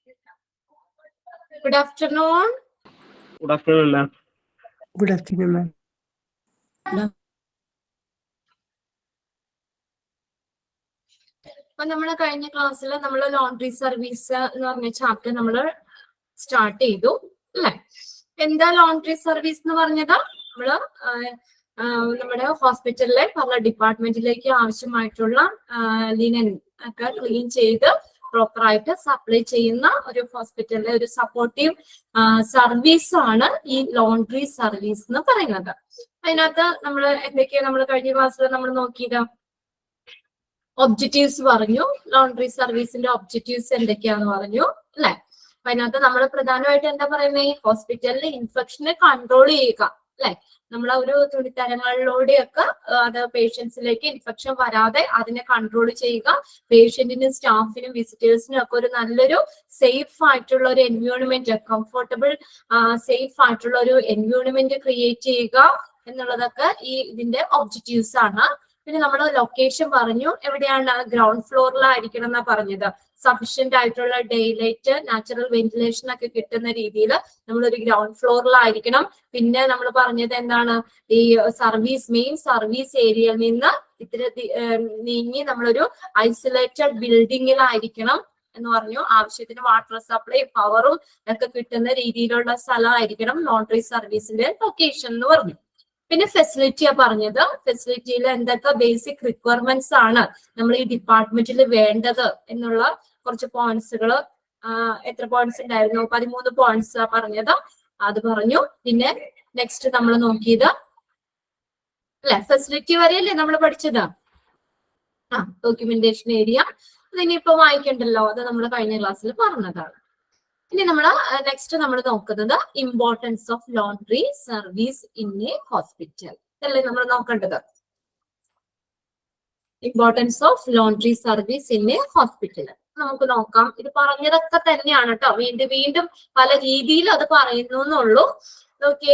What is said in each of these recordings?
Good afternoon. Good afternoon, ma'am. Good afternoon, ma'am. അപ്പൊ നമ്മള് കഴിഞ്ഞ ക്ലാസ്സിൽ നമ്മൾ ലോണ്ടറി സർവീസ് എന്ന് പറഞ്ഞ ചാപ്റ്റർ നമ്മൾ സ്റ്റാർട്ട് ചെയ്തു അല്ലെ. എന്താ ലോണ്ടറി സർവീസ് എന്ന് പറഞ്ഞത്? നമ്മള് നമ്മുടെ ഹോസ്പിറ്റലിലെ പല ഡിപ്പാർട്ട്മെന്റിലേക്ക് ആവശ്യമായിട്ടുള്ള ലിനൻ ഒക്കെ ക്ലീൻ ചെയ്ത് പ്രോപ്പറായിട്ട് സപ്ലൈ ചെയ്യുന്ന ഒരു ഹോസ്പിറ്റലിലെ ഒരു സപ്പോർട്ടീവ് സർവീസ് ആണ് ഈ ലോണ്ടറി സർവീസ് എന്ന് പറയുന്നത്. അതിനകത്ത് നമ്മൾ എന്തൊക്കെയാ നമ്മൾ കഴിഞ്ഞ ക്ലാസ്സിൽ നമ്മൾ നോക്കിയത്? ഒബ്ജക്റ്റീവ്സ് പറഞ്ഞു. ലോണ്ടറി സർവീസിന്റെ ഒബ്ജക്റ്റീവ്സ് എന്തൊക്കെയാന്ന് പറഞ്ഞു അല്ലെ. അപ്പൊ അതിനകത്ത് നമ്മൾ പ്രധാനമായിട്ട് എന്താ പറയുന്നത്? ഹോസ്പിറ്റലിലെ ഇൻഫെക്ഷനെ കൺട്രോൾ ചെയ്യുക അല്ലെ. നമ്മൾ ഒരു തുണിത്തരങ്ങളിലൂടെയൊക്കെ അത് പേഷ്യൻസിലേക്ക് ഇൻഫെക്ഷൻ വരാതെ അതിനെ കൺട്രോൾ ചെയ്യുക. പേഷ്യന്റിനും സ്റ്റാഫിനും വിസിറ്റേഴ്സിനും ഒക്കെ ഒരു നല്ലൊരു സേഫ് ആയിട്ടുള്ള ഒരു എൻവയോൺമെന്റ്, കംഫർട്ടബിൾ സേഫ് ആയിട്ടുള്ള ഒരു എൻവയോൺമെന്റ് ക്രിയേറ്റ് ചെയ്യുക എന്നുള്ളതൊക്കെ ഇതിന്റെ ഒബ്ജക്റ്റീവ്സ് ആണ്. പിന്നെ നമ്മൾ ലൊക്കേഷൻ പറഞ്ഞു. എവിടെയാണ്? ഗ്രൗണ്ട് ഫ്ലോറിലായിരിക്കണം എന്നാ പറഞ്ഞത്. സഫീഷ്യന്റ് ആയിട്ടുള്ള ഡേലൈറ്റ്, നാച്ചുറൽ വെന്റിലേഷൻ ഒക്കെ കിട്ടുന്ന രീതിയിൽ നമ്മളൊരു ഗ്രൗണ്ട് ഫ്ലോറിലായിരിക്കണം. പിന്നെ നമ്മൾ പറഞ്ഞത് എന്താണ്? ഈ മെയിൻ സർവീസ് ഏരിയയിൽ നിന്ന് ഇത്തിരി നീങ്ങി നമ്മളൊരു ഐസൊലേറ്റഡ് ബിൽഡിങ്ങിലായിരിക്കണം എന്ന് പറഞ്ഞു. ആവശ്യത്തിന് വാട്ടർ സപ്ലൈ, പവറും ഒക്കെ കിട്ടുന്ന രീതിയിലുള്ള സ്ഥലമായിരിക്കണം ലോണ്ടറി സർവീസിന്റെ ലൊക്കേഷൻ എന്ന് പറഞ്ഞു. പിന്നെ ഫെസിലിറ്റിയാ പറഞ്ഞത്. ഫെസിലിറ്റിയിൽ എന്തൊക്കെ ബേസിക് റിക്വയർമെന്റ്സ് ആണ് നമ്മൾ ഈ ഡിപ്പാർട്ട്മെന്റിൽ വേണ്ടത് എന്നുള്ള കുറച്ച് പോയിന്റ്സുകൾ. എത്ര പോയിന്റ്സ് ഉണ്ടായിരുന്നു? 13 പോയിന്റ്സ് പറഞ്ഞത്, അത് പറഞ്ഞു. പിന്നെ നെക്സ്റ്റ് നമ്മൾ നോക്കിയത് അല്ലെ, ഫെസിലിറ്റി വരെയല്ലേ നമ്മൾ പഠിച്ചത്. ഡോക്യുമെന്റേഷൻ ഏരിയ അതിനിപ്പോ വായിക്കണ്ടല്ലോ, അത് നമ്മൾ കഴിഞ്ഞ ക്ലാസ്സിൽ പറഞ്ഞതാണ്. ഇനി നമ്മൾ നെക്സ്റ്റ് നമ്മൾ നോക്കുന്നത് importance of laundry service in A hospital അല്ലേ നമ്മൾ നോക്കേണ്ടത്. Importance of laundry service in A hospital നമുക്ക് നോക്കാം. ഇത് പറഞ്ഞതൊക്കെ തന്നെയാണ് കേട്ടോ, വീണ്ടും വീണ്ടും പല രീതിയിൽ അത് പറയുന്നു എന്നുള്ളൂ. Okay.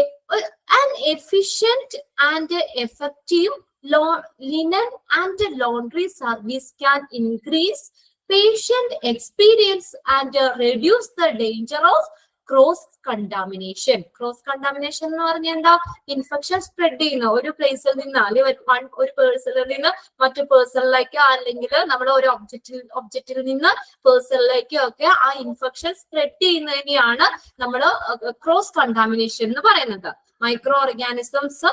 An efficient and effective linen and laundry service can increase patient experience and reduce the danger of cross contamination. Cross contamination എന്ന് പറഞ്ഞാൽ എന്താ? ഇൻഫെക്ഷൻ സ്പ്രെഡ് ചെയ്യുന്ന ഒരു പ്ലേസിൽ നിന്ന് അല്ലെങ്കിൽ ഒരു പേഴ്സണിൽ നിന്ന് മറ്റു പേഴ്സണിലേക്ക്, അല്ലെങ്കിൽ നമ്മൾ ഒരു ഒബ്ജക്റ്റിൽ നിന്ന് പേഴ്സണിലേക്ക് ഒക്കെ ആ ഇൻഫെക്ഷൻ സ്പ്രെഡ് ചെയ്യുന്നതിനെയാണ് നമ്മൾ ക്രോസ് കണ്ടാമിനേഷൻ എന്ന് പറയുന്നത്. മൈക്രോ ഓർഗാനിസംസ്,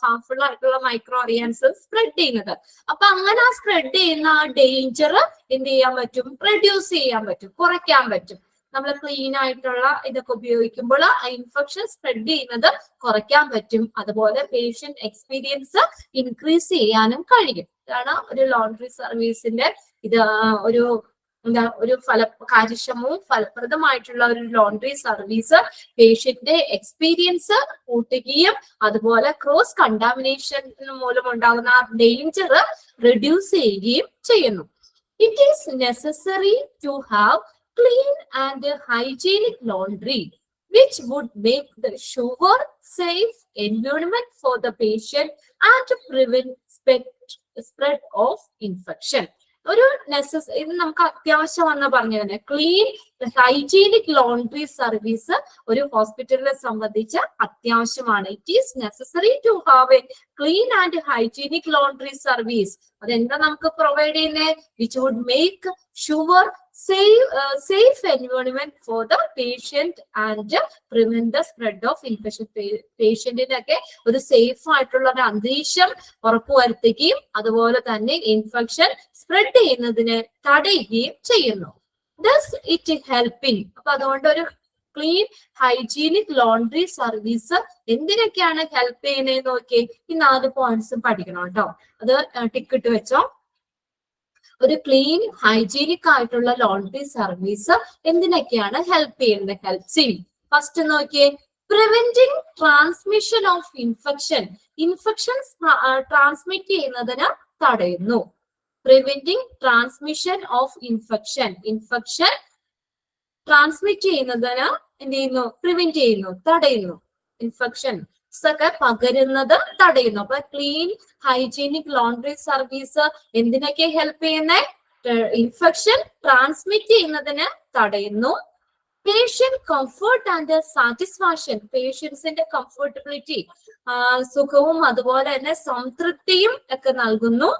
ഹാർംഫുൾ ആയിട്ടുള്ള മൈക്രോ ഓർഗാനിസംസ് സ്പ്രെഡ് ചെയ്യുന്നത്. അപ്പൊ അങ്ങനെ ആ സ്പ്രെഡ് ചെയ്യുന്ന ആ ഡേഞ്ചർ എന്ത് ചെയ്യാൻ പറ്റും? റെഡ്യൂസ് ചെയ്യാൻ പറ്റും, കുറയ്ക്കാൻ പറ്റും. നമ്മൾ ക്ലീൻ ആയിട്ടുള്ള ഇതൊക്കെ ഉപയോഗിക്കുമ്പോൾ ആ ഇൻഫെക്ഷൻ സ്പ്രെഡ് ചെയ്യുന്നത് കുറയ്ക്കാൻ പറ്റും. അതുപോലെ പേഷ്യന്റ് എക്സ്പീരിയൻസ് ഇൻക്രീസ് ചെയ്യാനും കഴിയും. ഇതാണ് ഒരു ലോണ്ടറി സർവീസിന്റെ ഇത് ഒരു കാര്യക്ഷമവും ഫലപ്രദമായിട്ടുള്ള ഒരു ലോണ്ടറി സർവീസ് പേഷ്യന്റ് എക്സ്പീരിയൻസ് കൂട്ടുകയും അതുപോലെ ക്രോസ് കണ്ടാമിനേഷൻ മൂലം ഉണ്ടാകുന്ന ഡേഞ്ചർ റെഡ്യൂസ് ചെയ്യുകയും ചെയ്യുന്നു. It is necessary to have clean and hygienic laundry, which would make the sure, safe environment for the patient and to prevent spread of infection. ഒരു ഇത് നമുക്ക് അത്യാവശ്യമാണെന്ന് പറഞ്ഞു തന്നെ. ക്ലീൻ ഹൈജീനിക് ലോണ്ടറി സർവീസ് ഒരു ഹോസ്പിറ്റലിനെ സംബന്ധിച്ച് അത്യാവശ്യമാണ്. It is necessary to have a clean and hygienic laundry service. അതെന്താ നമുക്ക് പ്രൊവൈഡ് ചെയ്യുന്നത്? Which would make sure safe environment for the patient and prevent the spread of infection. പേഷ്യന്റിനൊക്കെ ഒരു safe ആയിട്ടുള്ള ഒരു അന്തരീക്ഷം ഉറപ്പുവരുത്തുകയും അതുപോലെ തന്നെ ഇൻഫെക്ഷൻ സ്പ്രെഡ് ചെയ്യുന്നതിനെ തടയുകയും ചെയ്യുന്നു. Thus it helping. അപ്പൊ അതുകൊണ്ട് ഒരു ക്ലീൻ ഹൈജീനിക് ലോണ്ടറി സർവീസ് എന്തിനൊക്കെയാണ് ഹെൽപ്പ് ചെയ്യുന്നത് നോക്കി. ഈ 4 പോയിന്റ്സും പഠിക്കണം കേട്ടോ, അത് ടിക്കിട്ട് വെച്ചോ. ഒരു ക്ലീൻ ഹൈജീനിക് ആയിട്ടുള്ള ലോണ്ടറി സർവീസ് എന്തിനൊക്കെയാണ് ഹെൽപ്പ് ചെയ്യുന്നത്? ഹെൽപ്സിങ്. ഫസ്റ്റ് നോക്കിയേ, preventing transmission of infection. Infections transmit ചെയ്യുന്നതിന് തടയുന്നു. Preventing transmission of infection. Infection transmit ചെയ്യുന്നതിന് എന്ത് ചെയ്യുന്നു? പ്രിവെന്റ് ചെയ്യുന്നു, തടയുന്നു. ഇൻഫെക്ഷൻ ഒക്കെ പകരുന്നത് തടയുന്നു. അപ്പൊ ക്ലീൻ ഹൈജീനിക് ലോണ്ടറി സർവീസ് എന്തിനൊക്കെ ഹെൽപ്പ് ചെയ്യുന്നത്? ഇൻഫെക്ഷൻ ട്രാൻസ്മിറ്റ് ചെയ്യുന്നതിന് തടയുന്നു. പേഷ്യന്റ് കംഫർട്ട് ആൻഡ് സാറ്റിസ്ഫാക്ഷൻ, പേഷ്യൻസിന്റെ കംഫർട്ടബിലിറ്റി, സുഖവും അതുപോലെ തന്നെ സംതൃപ്തിയും ഒക്കെ നൽകുന്നു.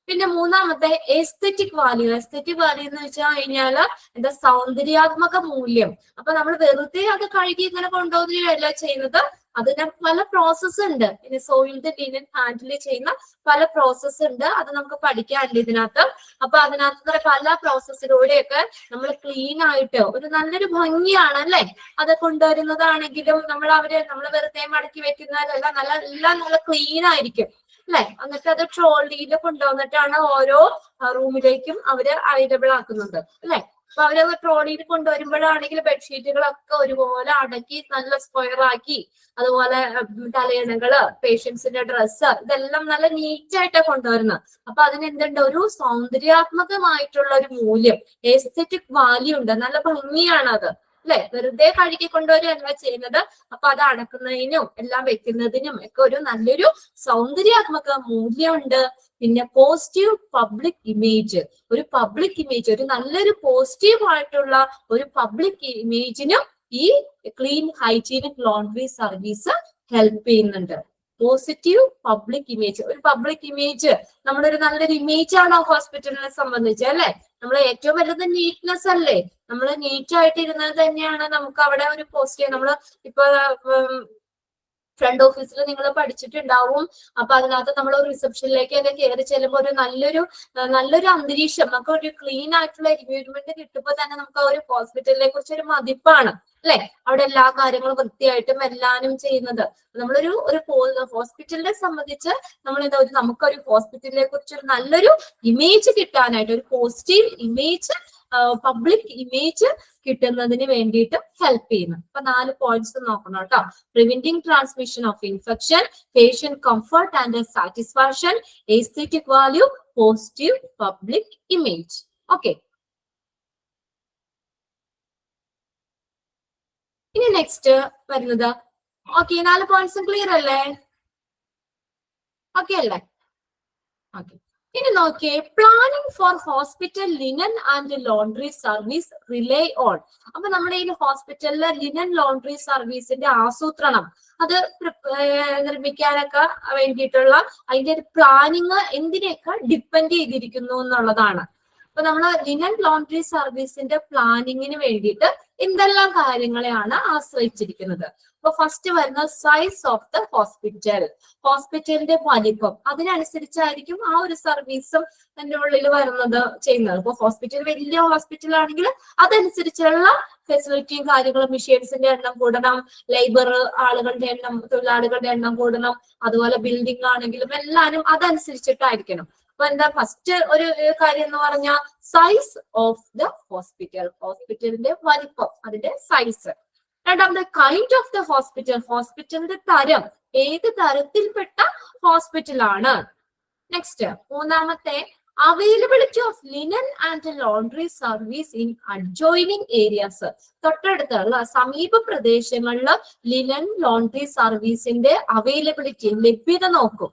പിന്നെ മൂന്നാമത്തെ എസ്തെറ്റിക് വാല്യൂ. എസ്തെറ്റിക് വാല്യൂ എന്ന് വെച്ചാൽ കഴിഞ്ഞാല് എന്താ, സൗന്ദര്യാത്മക മൂല്യം. അപ്പൊ നമ്മൾ വെറുതെ അത് കഴുകി ഇങ്ങനെ കൊണ്ടുപോകുകയല്ല ചെയ്യുന്നത്, അതിന് പല പ്രോസസ്സ് ഉണ്ട്. ഇനി സോയിൽഡ് ലിനൻ ഹാൻഡിൽ ചെയ്യുന്ന പല പ്രോസസ്സ് ഉണ്ട്, അത് നമുക്ക് പഠിക്കാനുണ്ട് ഇതിനകത്ത്. അപ്പൊ അതിനകത്ത് പല പ്രോസസ്സിലൂടെയൊക്കെ നമ്മൾ ക്ലീൻ ആയിട്ട് ഒരു നല്ലൊരു ഭംഗിയാണ് അല്ലെ അത് കൊണ്ടുവരുന്നതാണെങ്കിലും നമ്മൾ വെറുതെ മടക്കി വെക്കുന്നതല്ല, എല്ലാം നല്ല ക്ലീൻ ആയിരിക്കും അല്ലെ. എന്നിട്ട് അത് ട്രോളിയിൽ കൊണ്ടുവന്നിട്ടാണ് ഓരോ റൂമിലേക്കും അവര് അവൈലബിൾ ആക്കുന്നത് അല്ലെ. അപ്പൊ അവരത് ട്രോളിയിൽ കൊണ്ടുവരുമ്പോഴാണെങ്കിൽ ബെഡ്ഷീറ്റുകളൊക്കെ ഒരുപോലെ അടക്കി നല്ല സ്ക്വയർ ആക്കി, അതുപോലെ തലയണകള്, പേഷ്യൻസിന്റെ ഡ്രസ്സ്, ഇതെല്ലാം നല്ല നീറ്റ് ആയിട്ടാണ് കൊണ്ടുവരുന്നത്. അപ്പൊ അതിനെന്തുണ്ട്, ഒരു സൗന്ദര്യാത്മകമായിട്ടുള്ള ഒരു മൂല്യം, എസ്തെറ്റിക് വാല്യൂ ഉണ്ട്, നല്ല ഭംഗിയാണ് അത് അല്ലെ. വെറുതെ കഴുകി കൊണ്ടുവരികയല്ല ചെയ്യുന്നത്. അപ്പൊ അത് അടക്കുന്നതിനും എല്ലാം വെക്കുന്നതിനും ഒക്കെ ഒരു നല്ലൊരു സൗന്ദര്യാത്മക മൂല്യമുണ്ട്. പിന്നെ പോസിറ്റീവ് പബ്ലിക് ഇമേജ്, ഒരു പബ്ലിക് ഇമേജ്, ഒരു നല്ലൊരു പോസിറ്റീവ് ആയിട്ടുള്ള ഒരു പബ്ലിക് ഇമേജിനും ഈ clean hygienic laundry service help ചെയ്യുന്നുണ്ട്. പോസിറ്റീവ് പബ്ലിക് ഇമേജ്, ഒരു പബ്ലിക് ഇമേജ്, നമ്മുടെ ഒരു നല്ലൊരു ഇമേജ് ആണ് ഹോസ്പിറ്റലിനെ സംബന്ധിച്ച് അല്ലെ. നമ്മൾ ഏറ്റവും വലുത് നീറ്റ്നെസ് അല്ലേ, നമ്മൾ നീറ്റ് ആയിട്ട് ഇരുന്നത് തന്നെയാണ് നമുക്ക് അവിടെ ഒരു പോസിറ്റീവ്. നമ്മള് ഇപ്പൊ ഫ്രണ്ട് ഓഫീസിൽ നിങ്ങൾ പഠിച്ചിട്ടുണ്ടാവും. അപ്പൊ അതിനകത്ത് നമ്മൾ റിസപ്ഷനിലേക്ക് ഒക്കെ കയറി ചെല്ലുമ്പോൾ ഒരു നല്ലൊരു അന്തരീക്ഷം, നമുക്ക് ഒരു ക്ലീൻ ആയിട്ടുള്ള എൻവയോൺമെന്റ് കിട്ടുമ്പോൾ തന്നെ നമുക്ക് ആ ഒരു ഹോസ്പിറ്റലിനെ കുറിച്ച് ഒരു മതിപ്പാണ് അല്ലെ. അവിടെ എല്ലാ കാര്യങ്ങളും വൃത്തിയായിട്ടും എല്ലാനും ചെയ്യുന്നത്. നമ്മളൊരു ഹോസ്പിറ്റലിനെ സംബന്ധിച്ച് നമുക്കൊരു ഹോസ്പിറ്റലിനെ കുറിച്ച് ഒരു നല്ലൊരു ഇമേജ് കിട്ടാനായിട്ട്, ഒരു പോസിറ്റീവ് ഇമേജ്, പബ്ലിക് ഇമേജ് കിട്ടുന്നതിന് വേണ്ടിയിട്ട് ഹെൽപ്പ് ചെയ്യുന്നു. അപ്പൊ 4 പോയിന്റ്സ് നോക്കണം കേട്ടോ. Preventing transmission of infection, patient comfort and satisfaction, aesthetic value, positive public image. Okay, ഇനി നെക്സ്റ്റ് വരുന്നത്, ഓക്കെ 4 പോയിന്റ്സും ക്ലിയർ അല്ലേ? ഓക്കെ അല്ലേ? ഓക്കെ, ഇനി നോക്കിയേ, planning four hospital linen and laundry service relay on. അപ്പൊ നമ്മുടെ ഈ ഹോസ്പിറ്റലിലെ ലിനൻ ലോണ്ടറി സർവീസിന്റെ ആസൂത്രണം, അത് നിർമ്മിക്കാനൊക്കെ വേണ്ടിയിട്ടുള്ള അതിന്റെ ഒരു പ്ലാനിങ് എന്തിനെയൊക്കെ ഡിപ്പെൻഡ് ചെയ്തിരിക്കുന്നു എന്നുള്ളതാണ്. അപ്പൊ നമ്മൾ ലിനൻ ലോണ്ടറി സർവീസിന്റെ പ്ലാനിങ്ങിന് വേണ്ടിയിട്ട് എന്തെല്ലാം കാര്യങ്ങളെയാണ് ആശ്രയിച്ചിരിക്കുന്നത്. അപ്പൊ ഫസ്റ്റ് വരുന്ന സൈസ് ഓഫ് ദ ഹോസ്പിറ്റൽ, ഹോസ്പിറ്റലിന്റെ വലിപ്പം, അതിനനുസരിച്ചായിരിക്കും ആ ഒരു സർവീസും അതിന്റെ ഉള്ളിൽ വരുന്നത് ചെയ്യുന്നത്. ഇപ്പൊ ഹോസ്പിറ്റൽ വലിയ ഹോസ്പിറ്റൽ ആണെങ്കിൽ അതനുസരിച്ചുള്ള ഫെസിലിറ്റിയും കാര്യങ്ങളും, മെഷീൻസിന്റെ എണ്ണം കൂടണം, ലേബർ ആളുകളുടെ എണ്ണം, തൊഴിലാളികളുടെ എണ്ണം കൂടണം, അതുപോലെ ബിൽഡിംഗ് ആണെങ്കിലും എല്ലാരും അതനുസരിച്ചിട്ടായിരിക്കണം. അപ്പൊ എന്താ ഫസ്റ്റ് ഒരു കാര്യം എന്ന് പറഞ്ഞാൽ സൈസ് ഓഫ് ദ ഹോസ്പിറ്റൽ, ഹോസ്പിറ്റലിന്റെ വലിപ്പം, അതിന്റെ സൈസ്. രണ്ടാമത് കൈൻഡ് ഓഫ് ദ ഹോസ്പിറ്റൽ, ഹോസ്പിറ്റലിന്റെ തരം, ഏത് തരത്തിൽപ്പെട്ട ഹോസ്പിറ്റലാണ്. നെക്സ്റ്റ് മൂന്നാമത്തെ availability of linen and laundry service in adjoining areas, തൊട്ടടുത്തുള്ള സമീപ പ്രദേശങ്ങളിൽ ലിനൻ ലോണ്ടറി സർവീസിന്റെ അവൈലബിലിറ്റി, ലഭ്യത നോക്കും.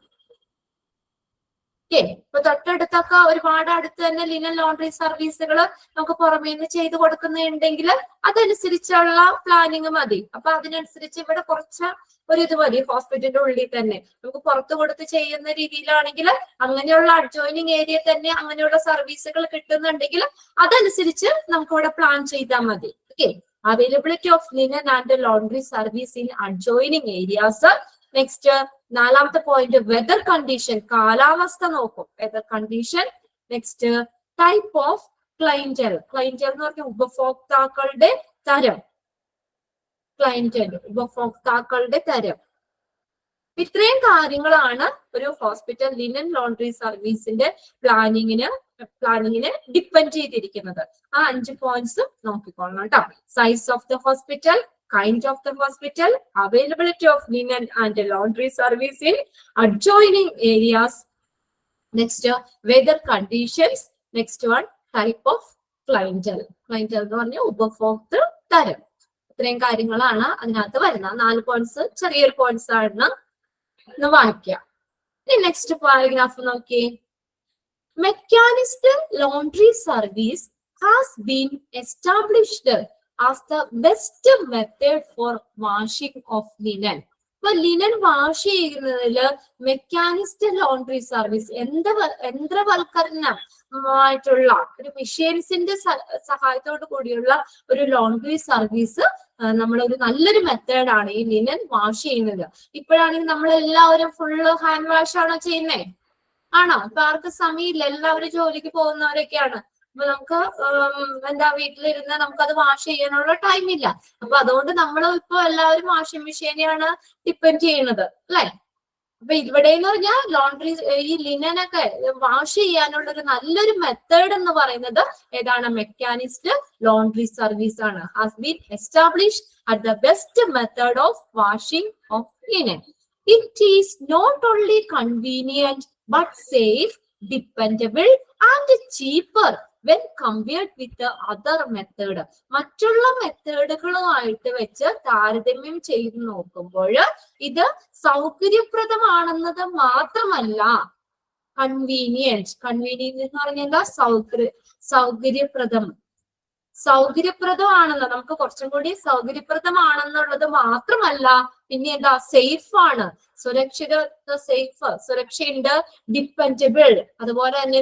ഇപ്പൊ തൊട്ടടുത്തൊക്കെ ഒരുപാട് അടുത്ത് തന്നെ ലിനൻ ലോണ്ടറി സർവീസുകൾ നമുക്ക് പുറമേ നിന്ന് ചെയ്തു കൊടുക്കുന്നുണ്ടെങ്കിൽ അതനുസരിച്ചുള്ള പ്ലാനിങ് മതി. അപ്പൊ അതിനനുസരിച്ച് ഇവിടെ കുറച്ച് ഇത് മതി. ഹോസ്പിറ്റലിന്റെ ഉള്ളിൽ തന്നെ നമുക്ക് പുറത്തു കൊടുത്ത് ചെയ്യുന്ന രീതിയിലാണെങ്കിൽ അങ്ങനെയുള്ള അഡ്ജോയിനിങ് ഏരിയ തന്നെ അങ്ങനെയുള്ള സർവീസുകൾ കിട്ടുന്നുണ്ടെങ്കിൽ അതനുസരിച്ച് നമുക്ക് ഇവിടെ പ്ലാൻ ചെയ്താൽ മതി. Okay, availability of linen and laundry service in adjoining areas. Next നാലാമത്തെ പോയിന്റ് വെദർ കണ്ടീഷൻ, കാലാവസ്ഥ നോക്കും, weather condition. Next type of clientele, clientele എന്ന് പറഞ്ഞാൽ ഉപഭോക്താക്കളുടെ തരം, ക്ലൈന്റൽ ഉപഭോക്താക്കളുടെ തരം. ഇത്രയും കാര്യങ്ങളാണ് ഒരു ഹോസ്പിറ്റൽ ലിനൻ ലോണ്ടറി സർവീസിന്റെ പ്ലാനിങ്ങിന് ഡിപ്പെൻഡ് ചെയ്തിരിക്കുന്നത്. ആ 5 പോയിന്റ്സ് നോക്കിക്കോളണം കേട്ടോ. Size of the hospital, kind of the hospital, availability of linen and laundry service in adjoining areas. Next, weather conditions. Next one, type of clientele. Clientele എന്ന് പറഞ്ഞാൽ ഉപഭോക്തൃ തരം. ഇത്രയും കാര്യങ്ങളാണ് അതിനകത്ത് വരുന്നത്. 4 പോയിന്റ്സ് ചെറിയൊരു പോയിന്റ്സ് ആണ് ഒന്ന് വായിക്കാം. നെക്സ്റ്റ് പാരഗ്രാഫ് നോക്കിയേ. Machinist laundry service has been established as the best method for washing of linen. ഇപ്പൊ ലിനൻ വാഷ് ചെയ്യുന്നതില് മെക്കാനിസ്റ്റ് ലോണ്ടറി സർവീസ് യന്ത്രവൽക്കരണമായിട്ടുള്ള ഒരു മെഷീൻസിന്റെ സഹായത്തോട് കൂടിയുള്ള ഒരു ലോണ്ടറി സർവീസ് നമ്മളൊരു നല്ലൊരു മെത്തേഡാണ് ഈ ലിനൻ വാഷ് ചെയ്യുന്നത്. ഇപ്പോഴാണെങ്കിൽ നമ്മളെല്ലാവരും ഫുള്ള് ഹാൻഡ് വാഷ് ആണോ ചെയ്യുന്നേ? ആണോ? ഇപ്പൊ ആർക്ക് സമയമില്ല, എല്ലാവരും ജോലിക്ക് പോകുന്നവരൊക്കെയാണ്. അപ്പൊ നമുക്ക് വീട്ടിലിരുന്ന് നമുക്കത് വാഷ് ചെയ്യാനുള്ള ടൈം ഇല്ല. അപ്പൊ അതുകൊണ്ട് നമ്മൾ ഇപ്പൊ എല്ലാവരും വാഷിംഗ് മെഷീനെയാണ് ഡിപ്പെൻഡ് ചെയ്യുന്നത്, അല്ലെ? അപ്പൊ ഇവിടെ എന്ന് പറഞ്ഞാൽ ലോണ്ടറി ഈ ലിനനൊക്കെ വാഷ് ചെയ്യാനുള്ള ഒരു നല്ലൊരു മെത്തേഡ് എന്ന് പറയുന്നത് ഏതാണ്? മെക്കാനിസ്റ്റ് ലോണ്ടറി സർവീസ് ആണ്. Has been established at the best method of washing of linen. It is not only convenient but safe, dependable and cheaper when compared with the other method. മറ്റുള്ള മെത്തേഡുകളുമായിട്ട് വെച്ച് താരതമ്യം ചെയ്ത് നോക്കുമ്പോൾ ഇത് സൗകര്യപ്രദമാണെന്നത് മാത്രമല്ല, കൺവീനിയന്റ് എന്ന് പറഞ്ഞാൽ സൗകര്യപ്രദമാണെന്ന്, നമുക്ക് കുറച്ചും കൂടി സൗകര്യപ്രദമാണെന്നുള്ളത് മാത്രമല്ല, പിന്നെ എന്താ? സേഫ് ആണ്, സുരക്ഷയുണ്ട്, ഡിപ്പെൻഡബിൾ, അതുപോലെ തന്നെ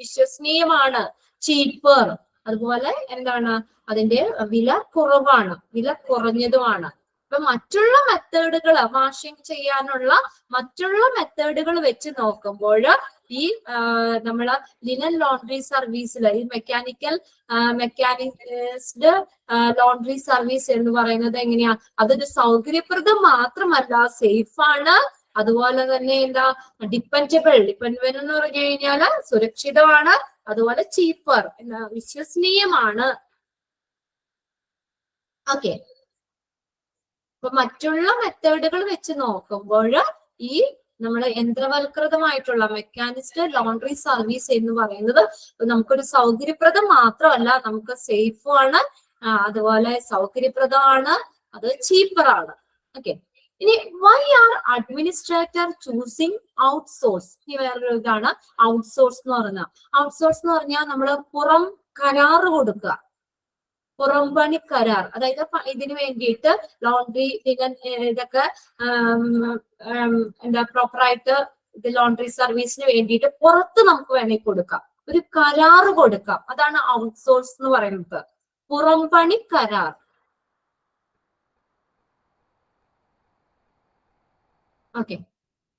വിശ്വസനീയമാണ്, ചീപ്പർ, അതുപോലെ എന്താണ്? അതിന്റെ വില കുറഞ്ഞതുമാണ്. ഇപ്പൊ മറ്റുള്ള മെത്തേഡുകൾ വാഷിംഗ് ചെയ്യാനുള്ള മറ്റുള്ള മെത്തേഡുകൾ വെച്ച് നോക്കുമ്പോൾ ഈ നമ്മള് ലിനൻ ലോണ്ടറി സർവീസിൽ ഈ മെക്കാനിക്സ്ഡ് ലോണ്ടറി സർവീസ് എന്ന് പറയുന്നത് എങ്ങനെയാ? അതൊരു സൗകര്യപ്രദം മാത്രമല്ല, സേഫ് ആണ്, അതുപോലെ തന്നെ എന്താ? ഡിപ്പെൻഡബിൾ എന്ന് പറഞ്ഞു കഴിഞ്ഞാല് സുരക്ഷിതമാണ്, അതുപോലെ ചീപ്പർ വിശ്വസനീയമാണ്. ഓക്കെ, അപ്പൊ മറ്റുള്ള മെത്തേഡുകൾ വെച്ച് നോക്കുമ്പോൾ ഈ നമ്മൾ യന്ത്രവൽകൃതമായിട്ടുള്ള മെക്കാനിസ്റ്റ് ലോണ്ടറി സർവീസ് എന്ന് പറയുന്നത് നമുക്കൊരു സൗകര്യപ്രദം മാത്രമല്ല, നമുക്ക് സേഫ് ആണ്, അതുപോലെ സൗകര്യപ്രദമാണ്, അത് ചീപ്പറാണ്. ഓക്കെ, ഇനി why are administrator choosing outsource? ഇനി വേറൊരു ഇതാണ് ഔട്ട്സോഴ്സ് എന്ന് പറഞ്ഞാൽ. ഔട്ട്സോഴ്സ് എന്ന് പറഞ്ഞാൽ നമ്മൾ പുറം കരാറ് കൊടുക്കുക, പുറംപണി കരാർ. അതായത് ഇതിന് വേണ്ടിയിട്ട് ലോണ്ടറി ഇതൊക്കെ പ്രോപ്പറായിട്ട് ഇത് ലോണ്ടറി സർവീസിന് വേണ്ടിയിട്ട് പുറത്ത് നമുക്ക് വേണമെങ്കിൽ കൊടുക്കാം, ഒരു കരാറ് കൊടുക്കാം. അതാണ് ഔട്ട്സോഴ്സ് എന്ന് പറയുന്നത്, പുറംപണി കരാർ. ഓക്കെ,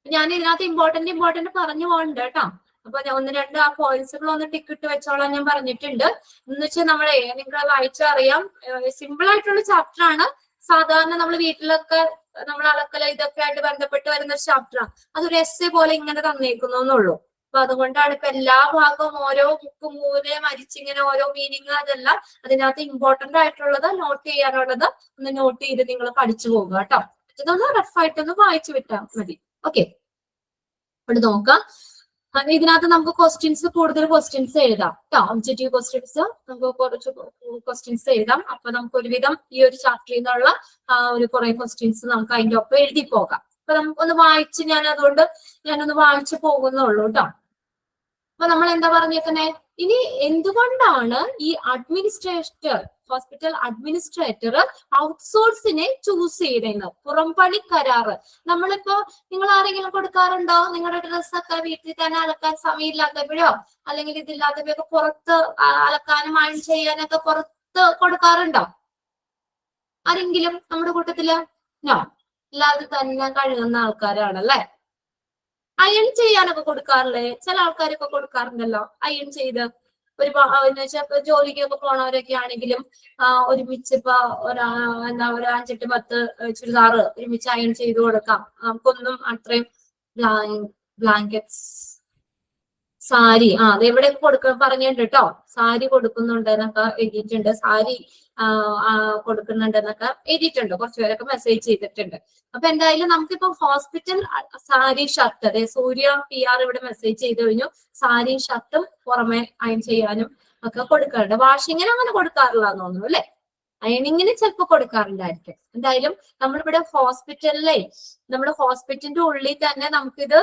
ഞാൻ ഇതിനകത്ത് ഇമ്പോർട്ടന്റ് പറഞ്ഞു പോകണ്ട കേട്ടോ. അപ്പൊ ഒന്ന് രണ്ട് ആ പോയിന്റ്സുകൾ ഒന്ന് ടിക്കിട്ട് വെച്ചോളാൻ ഞാൻ പറഞ്ഞിട്ടുണ്ട്. എന്ന് വെച്ചാൽ നമ്മളെ നിങ്ങൾ വായിച്ചറിയാം, സിമ്പിൾ ആയിട്ടുള്ള ചാപ്റ്റർ ആണ്. സാധാരണ നമ്മൾ വീട്ടിലൊക്കെ നമ്മൾ അളക്കല ഇതൊക്കെ ആയിട്ട് ബന്ധപ്പെട്ട് വരുന്ന ചാപ്റ്ററാണ്. അതൊരു എസ്സേ പോലെ ഇങ്ങനെ തന്നേക്കുന്നു എന്നുള്ളൂ. അപ്പൊ അതുകൊണ്ടാണ് ഇപ്പൊ എല്ലാ ഭാഗവും ഓരോ മുക്കും മൂലയും മരിച്ചിങ്ങനെ ഓരോ മീനിങ്, അതല്ല അതിനകത്ത് ഇമ്പോർട്ടന്റ് ആയിട്ടുള്ളത് നോട്ട് ചെയ്യാനുള്ളത് ഒന്ന് നോട്ട് ചെയ്ത് നിങ്ങൾ പഠിച്ചു പോകുക കേട്ടോ. ഇതൊന്ന് റഫായിട്ടൊന്ന് വായിച്ചു വിട്ടാൽ മതി. ഓക്കെ, ഇവിടെ നോക്കാം. ഇതിനകത്ത് നമുക്ക് കൂടുതൽ ക്വസ്റ്റ്യൻസ് എഴുതാം കേട്ടോ. ഒബ്ജക്റ്റീവ് ക്വസ്റ്റ്യൻസ് നമുക്ക് കുറച്ച് ക്വസ്റ്റ്യൻസ് എഴുതാം. അപ്പൊ നമുക്ക് ഒരുവിധം ഈ ഒരു ചാപ്റ്ററിൽ നിന്നുള്ള ഒരു കുറെ ക്വസ്റ്റ്യൻസ് നമുക്ക് അതിന്റെ ഒപ്പം എഴുതി പോകാം. അപ്പൊ നമുക്കൊന്ന് വായിച്ച് ഞാനൊന്ന് വായിച്ചു പോകുന്നുള്ളൂ കേട്ടോ. അപ്പൊ നമ്മൾ എന്താ പറഞ്ഞേക്കുന്നേ? ഇനി എന്തുകൊണ്ടാണ് ഈ ഹോസ്പിറ്റൽ അഡ്മിനിസ്ട്രേറ്റർ ഔട്ട്സോഴ്സിനെ ചൂസ് ചെയ്തത്? പുറംപണി കരാറ് നമ്മളിപ്പോ നിങ്ങൾ ആരെങ്കിലും കൊടുക്കാറുണ്ടോ? നിങ്ങളുടെ ഡ്രസ്സൊക്കെ വീട്ടിൽ തന്നെ അലക്കാൻ സമയമില്ലാത്തപ്പോഴോ അല്ലെങ്കിൽ ഇതില്ലാത്തപ്പോഴൊക്കെ പുറത്ത് അലക്കാനും അയൺ ചെയ്യാനൊക്കെ പുറത്ത് കൊടുക്കാറുണ്ടോ ആരെങ്കിലും നമ്മുടെ കൂട്ടത്തില്? നോ, അല്ലാതെ തന്നെ കഴുകുന്ന ആൾക്കാരാണല്ലേ. അയൺ ചെയ്യാനൊക്കെ കൊടുക്കാറില്ലേ? ചില ആൾക്കാരൊക്കെ കൊടുക്കാറുണ്ടല്ലോ അയൺ ചെയ്ത്. ഒരു ജോലിക്കൊക്കെ പോണവരൊക്കെ ആണെങ്കിലും ഒരുമിച്ച് ഇപ്പൊ ഒരു 5-8 10 ചുരിദാറ് ഒരുമിച്ച് അയൺ ചെയ്ത് കൊടുക്കാം. നമുക്കൊന്നും അത്രയും ബ്ലാങ്കറ്റ്സ്, സാരി അതെവിടെ പറഞ്ഞിട്ടുണ്ട് കേട്ടോ. സാരി കൊടുക്കുന്നുണ്ട് എന്നൊക്കെ എഴുതിയിട്ടുണ്ട്, സാരി കൊടുക്കുന്നുണ്ട് എന്നൊക്കെ എഴുതിയിട്ടുണ്ട്. കുറച്ചുപേരൊക്കെ മെസ്സേജ് ചെയ്തിട്ടുണ്ട്. അപ്പൊ എന്തായാലും നമുക്കിപ്പോ ഹോസ്പിറ്റൽ സാരി ഷർട്ട്, അതെ സൂര്യ PR ഇവിടെ മെസ്സേജ് ചെയ്ത് കഴിഞ്ഞു. സാരിയും ഷർട്ടും പുറമെ അയൺ ചെയ്യാനും ഒക്കെ കൊടുക്കാറുണ്ട്. വാഷിങ്ങിന് അങ്ങനെ കൊടുക്കാറില്ലാന്ന് തോന്നുന്നു അല്ലെ. അയണിങ്ങിന് ചിലപ്പോൾ കൊടുക്കാറുണ്ടായിരിക്കും. എന്തായാലും നമ്മളിവിടെ നമ്മുടെ ഹോസ്പിറ്റലിന്റെ ഉള്ളിൽ തന്നെ നമുക്കിത്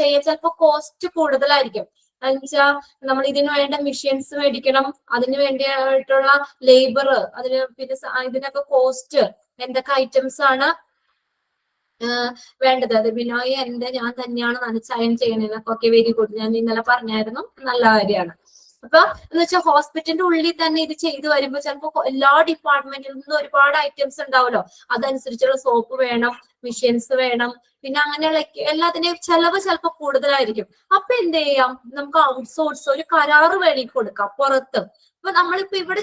ചെയ്യാൻ ചിലപ്പോൾ കോസ്റ്റ് കൂടുതലായിരിക്കും. എന്നുവെച്ചാൽ നമ്മൾ ഇതിനു വേണ്ട മെഷീൻസ് മേടിക്കണം, അതിന് വേണ്ടിയിട്ടുള്ള ലേബർ, അതിന് പിന്നെ ഇതിനൊക്കെ കോസ്റ്റ്, എന്തൊക്കെ ഐറ്റംസ് ആണ് വേണ്ടത്. അത് ബിനോയ് ഞാൻ തന്നെയാണ് സൈൻ ചെയ്യണത്. Okay, very good. ഞാൻ ഇന്നലെ പറഞ്ഞായിരുന്നു, നല്ല കാര്യമാണ്. അപ്പൊ എന്ന് വെച്ചാൽ ഹോസ്പിറ്റലിന്റെ ഉള്ളിൽ തന്നെ ഇത് ചെയ്തു വരുമ്പോ ചിലപ്പോ എല്ലാ ഡിപ്പാർട്ട്മെന്റിൽ നിന്നും ഒരുപാട് ഐറ്റംസ് ഉണ്ടാവുമല്ലോ. അതനുസരിച്ചുള്ള സോപ്പ് വേണം, മെഷീൻസ് വേണം, പിന്നെ അങ്ങനെയുള്ള എല്ലാത്തിന്റെയും ചെലവ് ചിലപ്പോൾ കൂടുതലായിരിക്കും. അപ്പൊ എന്ത് ചെയ്യാം, നമുക്ക് ഔട്ട്സോഴ്സ് ഒരു കരാറ് വേണമെങ്കിൽ കൊടുക്കാം പുറത്ത്. അപ്പൊ നമ്മളിപ്പോ ഇവിടെ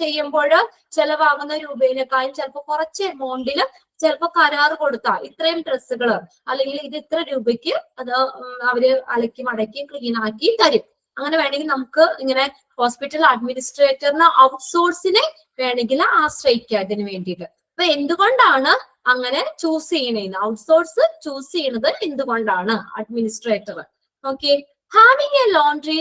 ചെയ്യുമ്പോൾ ചെലവാകുന്ന രൂപയിലേക്കാളും ചിലപ്പോൾ കുറച്ച് എമൗണ്ടിൽ ചിലപ്പോൾ കരാറ് കൊടുത്താൽ ഇത്രയും ഡ്രസ്സുകൾ അല്ലെങ്കിൽ ഇത് ഇത്ര രൂപയ്ക്ക് അത് അവര് അലക്കി മടക്കി ക്ലീൻ ആക്കി തരും. അങ്ങനെ വേണമെങ്കിൽ നമുക്ക് ഇങ്ങനെ ഹോസ്പിറ്റൽ അഡ്മിനിസ്ട്രേറ്ററിന് ഔട്ട്സോഴ്സിനെ വേണമെങ്കിൽ ആശ്രയിക്കാം ഇതിന് വേണ്ടിയിട്ട്. അപ്പൊ എന്തുകൊണ്ടാണ് അങ്ങനെ ചൂസ് ചെയ്യണേന്ന്, ഔട്ട്സോഴ്സ് ചൂസ് ചെയ്യുന്നത് എന്തുകൊണ്ടാണ് administrator? Okay, having A laundry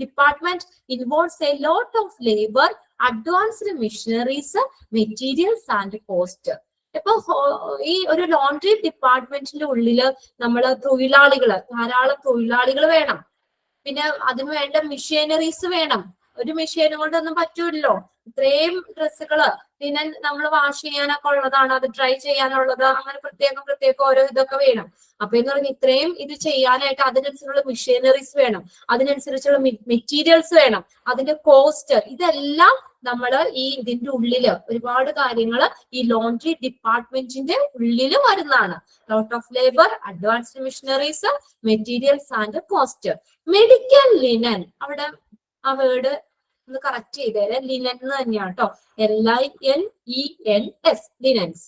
department involves a lot of labour, advanced machineries, materials and cost. ഇപ്പൊ ഈ ഒരു ലോണ്ടറി ഡിപ്പാർട്ട്മെന്റിന്റെ ഉള്ളില് നമ്മള് ധാരാളം തൊഴിലാളികൾ വേണം, പിന്നെ അതിന് വേണ്ട മെഷീനറീസ് വേണം. ഒരു മെഷീൻ കൊണ്ടൊന്നും പറ്റൂല്ലോ, ഇത്രയും ഡ്രസ്സുകള് പിന്നെ നമ്മൾ വാഷ് ചെയ്യാനൊക്കെ ഉള്ളതാണ്, അത് ഡ്രൈ ചെയ്യാനുള്ളത്, അങ്ങനെ പ്രത്യേകം ഓരോ ഇതൊക്കെ വേണം. അപ്പൊ എന്ന് പറഞ്ഞാൽ ഇത്രയും ഇത് ചെയ്യാനായിട്ട് അതിനനുസരിച്ചുള്ള മെഷീനറീസ് വേണം, അതിനനുസരിച്ചുള്ള മെറ്റീരിയൽസ് വേണം, അതിന്റെ കോസ്റ്റ്, ഇതെല്ലാം നമ്മള് ഇതിന്റെ ഉള്ളില് ഒരുപാട് കാര്യങ്ങള് ഈ ലോണ്ടറി ഡിപ്പാർട്ട്മെന്റിന്റെ ഉള്ളില് വരുന്നതാണ്. Lot of labour, advanced machineries, materials and cost. Medical linen, അവിടെ ആ വേർഡ് ഒന്ന് കറക്റ്റ് ചെയ്തേരെ, ലിനൻ എന്ന് തന്നെയാണ് കേട്ടോ. LINENS, linens,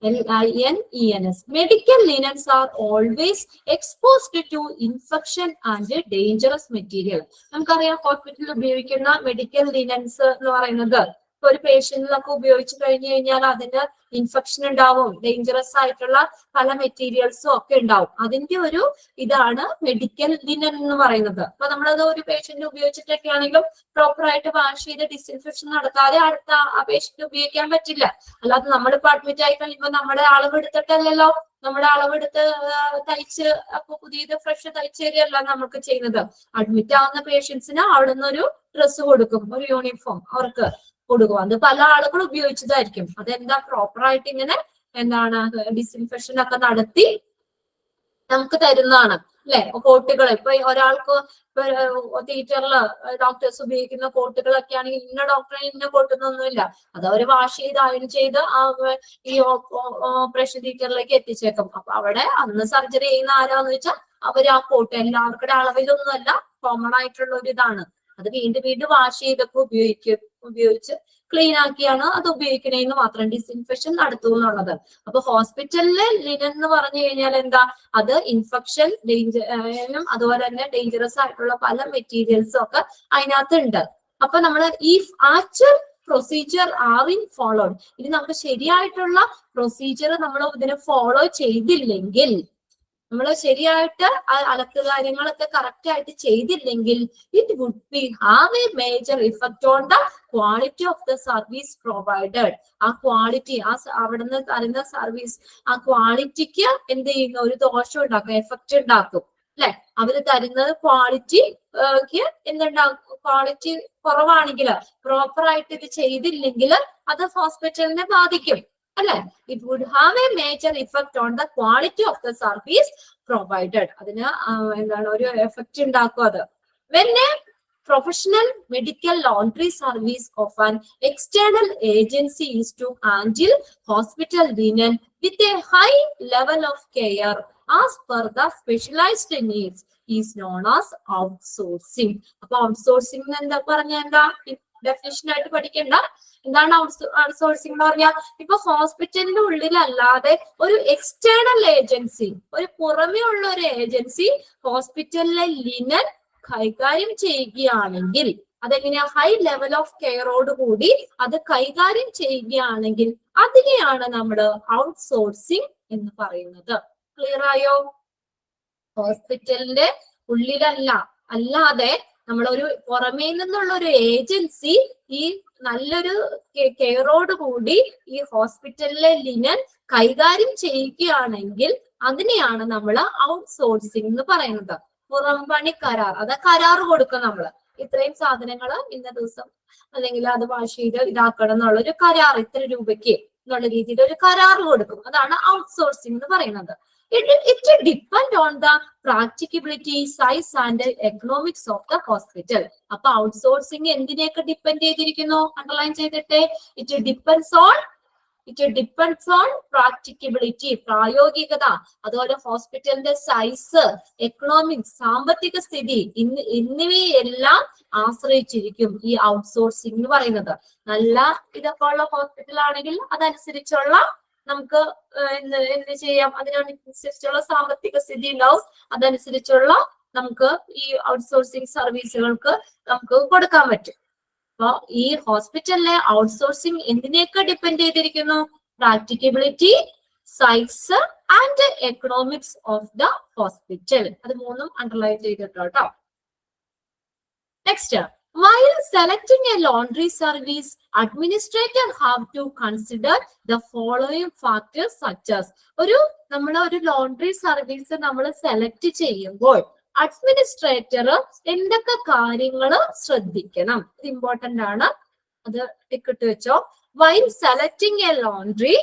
LINENS. Medical linens are always exposed to infection and dangerous material. നമുക്കറിയാം ഹോസ്പിറ്റലിൽ ഉപയോഗിക്കുന്ന മെഡിക്കൽ ലിനൻസ് എന്ന് പറയുന്നത് ഇപ്പൊ ഒരു പേഷ്യന്റിനൊക്കെ ഉപയോഗിച്ച് കഴിഞ്ഞു കഴിഞ്ഞാൽ അതിന് ഇൻഫെക്ഷൻ ഉണ്ടാവും, ഡേഞ്ചറസ് ആയിട്ടുള്ള പല മെറ്റീരിയൽസും ഒക്കെ ഉണ്ടാവും. അതിന്റെ ഒരു ഇതാണ് മെഡിക്കൽ ലിനൻ എന്ന് പറയുന്നത്. അപ്പൊ നമ്മളത് ഒരു പേഷ്യന്റ് ഉപയോഗിച്ചിട്ടൊക്കെ ആണെങ്കിലും പ്രോപ്പർ ആയിട്ട് വാഷ് ചെയ്ത് ഡിസ്ഇൻഫെക്ഷൻ നടത്താതെ അടുത്ത ആ പേഷ്യന്റ് ഉപയോഗിക്കാൻ പറ്റില്ല. അല്ലാതെ നമ്മളിപ്പോ അഡ്മിറ്റ് ആയി കഴിയുമ്പോൾ നമ്മുടെ അളവെടുത്തിട്ടല്ലല്ലോ, നമ്മുടെ അളവെടുത്ത് തയ്ച്ച് അപ്പൊ പുതിയത് ഫ്രഷ് തയ്ച്ച് തരികയല്ല നമുക്ക് ചെയ്യുന്നത്. അഡ്മിറ്റ് ആവുന്ന പേഷ്യൻസിന് അവിടെ നിന്നൊരു ഡ്രസ്സ് കൊടുക്കും, ഒരു യൂണിഫോം അവർക്ക് കൊടുക്കും. അത് പല ആളുകൾ ഉപയോഗിച്ചതായിരിക്കും. അതെന്താ പ്രോപ്പർ ആയിട്ട് ഇങ്ങനെ ഡിസ്ഇൻഫെക്ഷൻ ഒക്കെ നടത്തി നമുക്ക് തരുന്നതാണ് അല്ലെ. കോട്ടുകൾ ഇപ്പൊ ഒരാൾക്ക് തിയേറ്ററില് ഡോക്ടേഴ്സ് ഉപയോഗിക്കുന്ന കോട്ടുകളൊക്കെ ആണെങ്കിൽ ഇന്ന ഡോക്ടറെ ഇന്ന കോട്ടൊന്നൊന്നുമില്ല, അത് അവര് വാഷ് ചെയ്ത് അയൺ ചെയ്ത് ഈ ഓപ്പറേഷൻ തിയേറ്ററിലേക്ക് എത്തിച്ചേക്കും. അപ്പൊ അവിടെ അന്ന് സർജറി ചെയ്യുന്ന ആരാന്ന് വെച്ചാൽ അവര് ആ കോട്ട് എല്ലാവർക്കും അളവിലൊന്നുമല്ല, കോമൺ ആയിട്ടുള്ള ഒരു ഇതാണ്. അത് വീണ്ടും വാഷ് ചെയ്തൊക്കെ ഉപയോഗിച്ച് ക്ലീൻ ആക്കിയാണ് അത് ഉപയോഗിക്കണേന്ന് മാത്രം, ഡിസ്ഇൻഫെക്ഷൻ നടത്തും എന്നുള്ളത്. അപ്പൊ ഹോസ്പിറ്റലിലെ ലിനൻ എന്ന് പറഞ്ഞു കഴിഞ്ഞാൽ എന്താ, അത് ഇൻഫെക്ഷൻ അതുപോലെ തന്നെ ഡേഞ്ചറസ് ആയിട്ടുള്ള പല മെറ്റീരിയൽസും ഒക്കെ അതിനകത്ത് ഉണ്ട്. അപ്പൊ നമ്മൾ ഈ actual procedure are in followed, ഇനി നമുക്ക് ശരിയായിട്ടുള്ള പ്രൊസീജിയർ നമ്മൾ ഇതിനെ ഫോളോ ചെയ്തില്ലെങ്കിൽ, നമ്മൾ ശരിയായിട്ട് അലക്ക് കാര്യങ്ങളൊക്കെ കറക്റ്റ് ആയിട്ട് ചെയ്തില്ലെങ്കിൽ, it would be have a major effect on the quality of the service provided. ആ ക്വാളിറ്റി, അവിടുന്ന് തരുന്ന സർവീസ്, ആ ക്വാളിറ്റിക്ക് എന്ത് ചെയ്യുന്നു, ഒരു ദോഷം ഉണ്ടാക്കും, എഫക്റ്റ് ഉണ്ടാക്കും അല്ലെ. അവര് തരുന്നത് ക്വാളിറ്റിക്ക് എന്തുണ്ടാക്കും, ക്വാളിറ്റി കുറവാണെങ്കിൽ, പ്രോപ്പർ ആയിട്ട് ഇത് ചെയ്തില്ലെങ്കിൽ അത് ഹോസ്പിറ്റലിനെ ബാധിക്കും അല്ലെ. It would have a major effect on the quality of the service provided. അതിന് ഒരു എഫക്റ്റ് ഉണ്ടാക്കും അത്. When a professional medical laundry service of an external agency is to handle hospital linen with a high level of care as per the specialized needs is known as outsourcing. അപ്പൊ outsourcing എന്താ പറഞ്ഞ എന്താ definition ആയിട്ട് പഠിക്കേണ്ട. എന്താണ് outsourcing എന്ന് പറഞ്ഞാൽ, ഇപ്പൊ ഹോസ്പിറ്റലിന്റെ ഉള്ളിലല്ലാതെ ഒരു എക്സ്റ്റേണൽ ഏജൻസി, ഒരു പുറമേ ഉള്ള ഒരു ഏജൻസി ഹോസ്പിറ്റലിലെ ലിനൻ കൈകാര്യം ചെയ്യുകയാണെങ്കിൽ, അതെങ്ങനെയാ, ഹൈ ലെവൽ ഓഫ് കെയറോട് കൂടി അത് കൈകാര്യം ചെയ്യുകയാണെങ്കിൽ അതിനെയാണ് നമ്മൾ ഔട്ട്സോഴ്സിംഗ് എന്ന് പറയുന്നത്. ക്ലിയർ ആയോ? ഹോസ്പിറ്റലിന്റെ അല്ലാതെ നമ്മളൊരു പുറമേ നിന്നുള്ള ഒരു ഏജൻസി ഈ നല്ലൊരു കെയറോട് കൂടി ഈ ഹോസ്പിറ്റലിലെ ലിനൻ കൈകാര്യം ചെയ്യുകയാണെങ്കിൽ അതിനെയാണ് നമ്മൾ ഔട്ട്സോഴ്സിംഗ് എന്ന് പറയുന്നത്. പുറംപണി കരാർ, അത് കരാർ കൊടുക്കും നമ്മള്. ഇത്രയും സാധനങ്ങൾ ഇന്ന ദിവസം അല്ലെങ്കിൽ അത് വാശിയിൽ ഇതാക്കണം എന്നുള്ള ഒരു കരാർ, ഇത്ര രൂപയ്ക്ക് എന്നുള്ള രീതിയിൽ ഒരു കരാർ കൊടുക്കും. അതാണ് ഔട്ട്സോഴ്സിംഗ് എന്ന് പറയുന്നത്. It depend on the practicability, size and economics of the hospital. അപ്പൊ ഔട്ട്സോഴ്സിംഗ് എന്തിനെയൊക്കെ ഡിപ്പെൻഡ് ചെയ്തിരിക്കുന്നു? അണ്ടർലൈൻ ചെയ്തിട്ട്, ഇറ്റ് ഡിപ്പെൻഡ്സ് ഓൺ പ്രാക്ടിക്കബിലിറ്റി, പ്രായോഗികത, അതുപോലെ ഹോസ്പിറ്റലിന്റെ സൈസ്, എക്കണോമിക്സ്, സാമ്പത്തിക സ്ഥിതി എന്നിവയെല്ലാം ആശ്രയിച്ചിരിക്കും ഈ ഔട്ട്സോഴ്സിംഗ് എന്ന് പറയുന്നത്. നല്ല ഇതൊക്കെ ഉള്ള ഹോസ്പിറ്റൽ ആണെങ്കിൽ അതനുസരിച്ചുള്ള നമുക്ക് എന്ത് ചെയ്യാം, അതിനനുസരിച്ചുള്ള സാമ്പത്തിക സ്ഥിതി ഉണ്ടാവും, അതനുസരിച്ചുള്ള നമുക്ക് ഈ ഔട്ട്സോഴ്സിംഗ് സർവീസുകൾക്ക് നമുക്ക് കൊടുക്കാൻ പറ്റും. അപ്പൊ ഈ ഹോസ്പിറ്റലിലെ ഔട്ട്സോഴ്സിംഗ് എന്തിനെയൊക്കെ ഡിപ്പെൻഡ് ചെയ്തിരിക്കുന്നു? Practicability, size and economics of the hospital. അത് മൂന്നും അണ്ടർലൈൻ ചെയ്തിട്ടോ. Next, while selecting a laundry service, administrator have to consider the following factors such as, നമ്മൾ ഒരു ലോണ്ടറി സർവീസ് നമ്മൾ സെലക്ട് ചെയ്യുമ്പോൾ അഡ്മിനിസ്ട്രേറ്റർ എന്തൊക്കെ കാര്യങ്ങൾ ശ്രദ്ധിക്കണം? ഇത് ഇമ്പോർട്ടന്റ് ആണ്, അത് ടിക്കറ്റ് വെച്ചോ. while selecting a laundry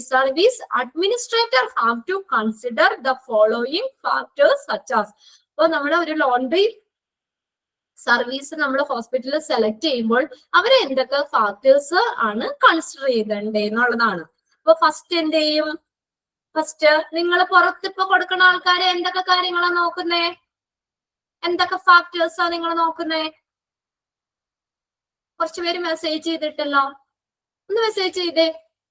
service, administrator have to consider the following factors such as. അപ്പൊ നമ്മൾ ഒരു ലോണ്ടറി സർവീസ് നമ്മൾ ഹോസ്പിറ്റലിൽ സെലക്ട് ചെയ്യുമ്പോൾ അവരെ എന്തൊക്കെ ഫാക്ടേഴ്സ് ആണ് കൺസിഡർ ചെയ്തേണ്ടത് എന്നുള്ളതാണ്. അപ്പൊ ഫസ്റ്റ് എന്ത് ചെയ്യും? ഫസ്റ്റ് നിങ്ങൾ പുറത്തിപ്പോ കൊടുക്കുന്ന ആൾക്കാരെ എന്തൊക്കെ കാര്യങ്ങളാണ് നോക്കുന്നേ? എന്തൊക്കെ ഫാക്ടേഴ്സാ നിങ്ങൾ നോക്കുന്നേ? കുറച്ചുപേര് മെസ്സേജ് ചെയ്തിട്ടല്ലോ, ഒന്ന് മെസ്സേജ് ചെയ്തേ.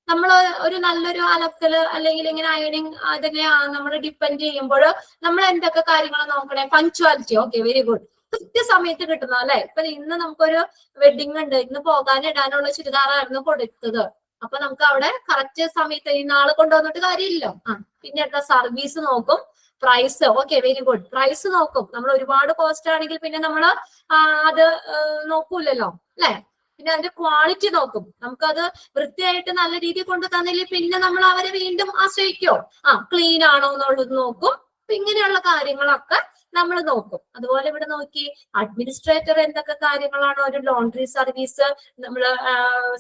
നമ്മൾ ഒരു നല്ലൊരു അലക്കല് അല്ലെങ്കിൽ ഇങ്ങനെ അയണിങ് അതിനെ നമ്മൾ ഡിപ്പെൻഡ് ചെയ്യുമ്പോൾ നമ്മൾ എന്തൊക്കെ കാര്യങ്ങൾ നോക്കണേ? പഞ്ച്വാലിറ്റി. Okay, very good. കൃത്യസമയത്ത് കിട്ടുന്ന അല്ലെ. ഇപ്പൊ ഇന്ന് നമുക്കൊരു വെഡിങ് ഉണ്ട്, ഇന്ന് പോകാനിടാനുള്ള ചുരിദാറായിരുന്നു കൊടുത്തത്. അപ്പൊ നമുക്ക് അവിടെ കറക്റ്റ് സമയത്ത് ഈ നാളെ കൊണ്ടുവന്നിട്ട് കാര്യമില്ലല്ലോ. പിന്നെ എന്താ? സർവീസ് നോക്കും, price. Okay, very good. Price നോക്കും. നമ്മൾ ഒരുപാട് കോസ്റ്റ് ആണെങ്കിൽ പിന്നെ നമ്മൾ അത് നോക്കൂലല്ലോ അല്ലെ. പിന്നെ അതിന്റെ ക്വാളിറ്റി നോക്കും. നമുക്കത് വൃത്തിയായിട്ട് നല്ല രീതിയിൽ കൊണ്ടു തന്നില്ലേ പിന്നെ നമ്മൾ അവരെ വീണ്ടും ആശ്രയിക്കോ? ക്ലീൻ ആണോ എന്നുള്ളത് നോക്കും. ഇങ്ങനെയുള്ള കാര്യങ്ങളൊക്കെ നമ്മൾ നോക്കും. അതുപോലെ ഇവിടെ നോക്കി, അഡ്മിനിസ്ട്രേറ്റർ എന്തൊക്കെ കാര്യങ്ങളാണോ ഒരു ലോണ്ടറി സർവീസ് നമ്മൾ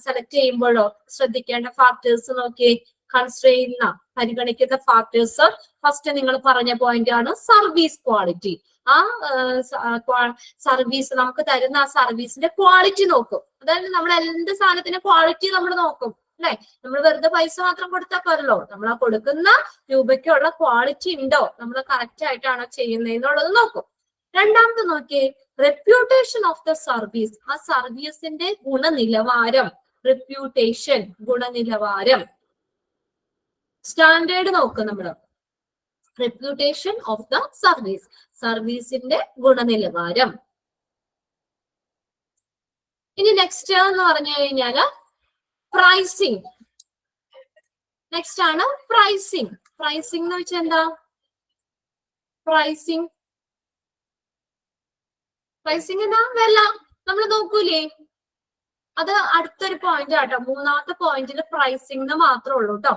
സെലക്ട് ചെയ്യുമ്പോഴോ ശ്രദ്ധിക്കേണ്ട ഫാക്ടേഴ്സ് നോക്കി. കൺസിഡർ ചെയ്യുന്ന പരിഗണിക്കുന്ന ഫാക്ടേഴ്സ് ഫസ്റ്റ് നിങ്ങൾ പറഞ്ഞ പോയിന്റ് ആണ് സർവീസ് ക്വാളിറ്റി. ആ സർവീസ് നമുക്ക് തരുന്ന ആ സർവീസിന്റെ ക്വാളിറ്റി നോക്കും. അതായത് നമ്മൾ എന്ത് സാധനത്തിന്റെ ക്വാളിറ്റി നമ്മൾ നോക്കും അല്ലെ. നമ്മൾ വെറുതെ പൈസ മാത്രം കൊടുത്താൽ പോരല്ലോ, നമ്മൾ ആ കൊടുക്കുന്ന രൂപയ്ക്കുള്ള ക്വാളിറ്റി ഉണ്ടോ, നമ്മൾ കറക്റ്റ് ആയിട്ടാണോ ചെയ്യുന്നത് എന്നുള്ളത് നോക്കും. രണ്ടാമത് നോക്കിയേ, റെപ്യൂട്ടേഷൻ ഓഫ് ദ സർവീസ്. ആ സർവീസിന്റെ ഗുണനിലവാരം, റെപ്യൂട്ടേഷൻ, ഗുണനിലവാരം, സ്റ്റാൻഡേർഡ് നോക്കും നമ്മള്. റെപ്യൂട്ടേഷൻ ഓഫ് ദ സർവീസ്, സർവീസിന്റെ ഗുണനിലവാരം. ഇനി നെക്സ്റ്റ് എന്ന് പറഞ്ഞു കഴിഞ്ഞാല് പ്രൈസിങ്. നെക്സ്റ്റ് ആണ് പ്രൈസിങ്. പ്രൈസിങ് എന്ന് വെച്ചാൽ എന്താ? പ്രൈസിങ് എന്താ? വില നമ്മൾ നോക്കൂലേ? അത് അടുത്തൊരു പോയിന്റ് ആട്ടോ. മൂന്നാമത്തെ പോയിന്റിൽ പ്രൈസിങ് മാത്രമേ ഉള്ളൂ കേട്ടോ.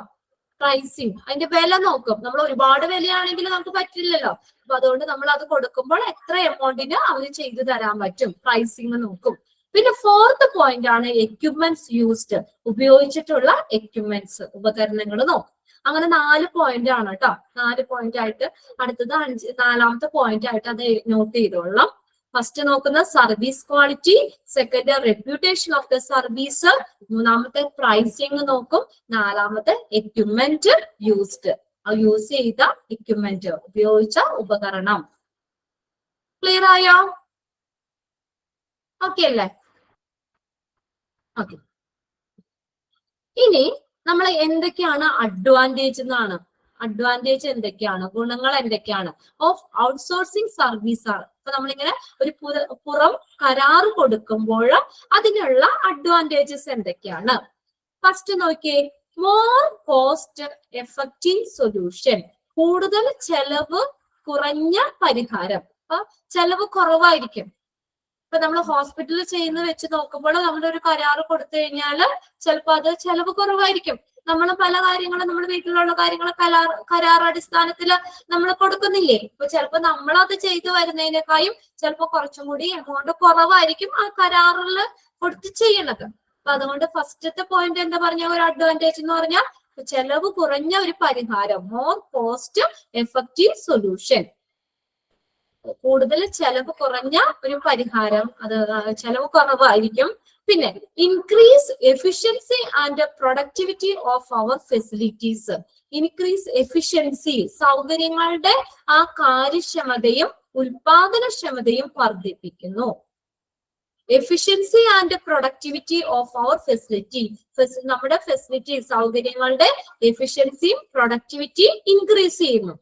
പ്രൈസിങ്, അതിന്റെ വില നോക്കും. നമ്മൾ ഒരുപാട് വിലയാണെങ്കിൽ നമുക്ക് പറ്റില്ലല്ലോ. അപ്പൊ അതുകൊണ്ട് നമ്മൾ അത് കൊടുക്കുമ്പോൾ എത്ര എമൗണ്ടിന് അവർ ചെയ്തു തരാൻ പറ്റും, പ്രൈസിങ് നോക്കും. പിന്നെ ഫോർത്ത് പോയിന്റ് ആണ് എക്യുപ്മെന്റ്സ് യൂസ്ഡ്. ഉപയോഗിച്ചിട്ടുള്ള എക്യുപ്മെന്റ്സ്, ഉപകരണങ്ങൾ നോക്കും. അങ്ങനെ 4 പോയിന്റ് ആണ് കേട്ടോ. 4 പോയിന്റ് ആയിട്ട് അടുത്തത് 4ാമത്തെ പോയിന്റ് ആയിട്ട് അത് നോട്ട് ചെയ്തോളാം. ഫസ്റ്റ് നോക്കുന്ന service quality, second reputation of the service, മൂന്നാമത്തെ പ്രൈസിങ് നോക്കും, 4ാമത്തെ എക്യുപ്മെന്റ് യൂസ്ഡ്. യൂസ് ചെയ്ത എക്യുപ്മെന്റ്, ഉപയോഗിച്ച ഉപകരണം. ക്ലിയർ ആയോ? ഓക്കെ അല്ലേ? ഓക്കെ. ഇനി നമ്മൾ എന്തൊക്കെയാണ് അഡ്വാൻറ്റേജ് എന്നാണ്. അഡ്വാൻറ്റേജ് എന്തൊക്കെയാണ്, ഗുണങ്ങൾ എന്തൊക്കെയാണ് ഓഫ് ഔട്ട്സോഴ്സിംഗ് സർവീസ് ആണ്. അപ്പൊ നമ്മളിങ്ങനെ ഒരു പുറം കരാർ കൊടുക്കുമ്പോൾ അതിനുള്ള അഡ്വാൻറ്റേജസ് എന്തൊക്കെയാണ്? ഫസ്റ്റ് നോക്കിയേ, മോർ കോസ്റ്റ് എഫക്റ്റീവ് സൊല്യൂഷൻ. കൂടുതൽ ചെലവ് കുറഞ്ഞ പരിഹാരം. അപ്പൊ ചെലവ് കുറവായിരിക്കും. ഇപ്പൊ നമ്മൾ ഹോസ്പിറ്റലിൽ ചെയ്യുന്ന വെച്ച് നോക്കുമ്പോൾ നമ്മളൊരു കരാർ കൊടുത്തു കഴിഞ്ഞാൽ ചിലപ്പോൾ അത് ചെലവ് കുറവായിരിക്കും. നമ്മൾ പല കാര്യങ്ങളും നമ്മുടെ വീട്ടിലുള്ള കാര്യങ്ങൾ കരാർ അടിസ്ഥാനത്തിൽ നമ്മൾ കൊടുക്കുന്നില്ലേ. ഇപ്പൊ ചിലപ്പോ നമ്മളത് ചെയ്തു വരുന്നതിനേക്കാളും ചിലപ്പോ കുറച്ചും കൂടി എമൗണ്ട് കുറവായിരിക്കും ആ കരാറിൽ കൊടുത്ത് ചെയ്യണത്. അപ്പൊ അതുകൊണ്ട് ഫസ്റ്റത്തെ പോയിന്റ് എന്താ പറഞ്ഞ ഒരു അഡ്വാൻറ്റേജ് എന്ന് പറഞ്ഞാൽ ചെലവ് കുറഞ്ഞ ഒരു പരിഹാരം, മോർ കോസ്റ്റ് എഫക്റ്റീവ് സൊല്യൂഷൻ. കൂടുതൽ ചെലവ് കുറഞ്ഞ ഒരു പരിഹാരം, അത് ചെലവ് കുറവായിരിക്കും. പിന്നെ increase efficiency and productivity of our facilities. Increase efficiency, സൗകര്യങ്ങളുടെ ആ കാര്യക്ഷമതയും ഉൽപാദനക്ഷമതയും വർദ്ധിപ്പിക്കുന്നു. Efficiency and productivity of our facility, നമ്മുടെ ഫെസിലിറ്റി സൗകര്യങ്ങളുടെ എഫിഷ്യൻസിയും പ്രൊഡക്ടിവിറ്റി ഇൻക്രീസ് ചെയ്യുന്നു.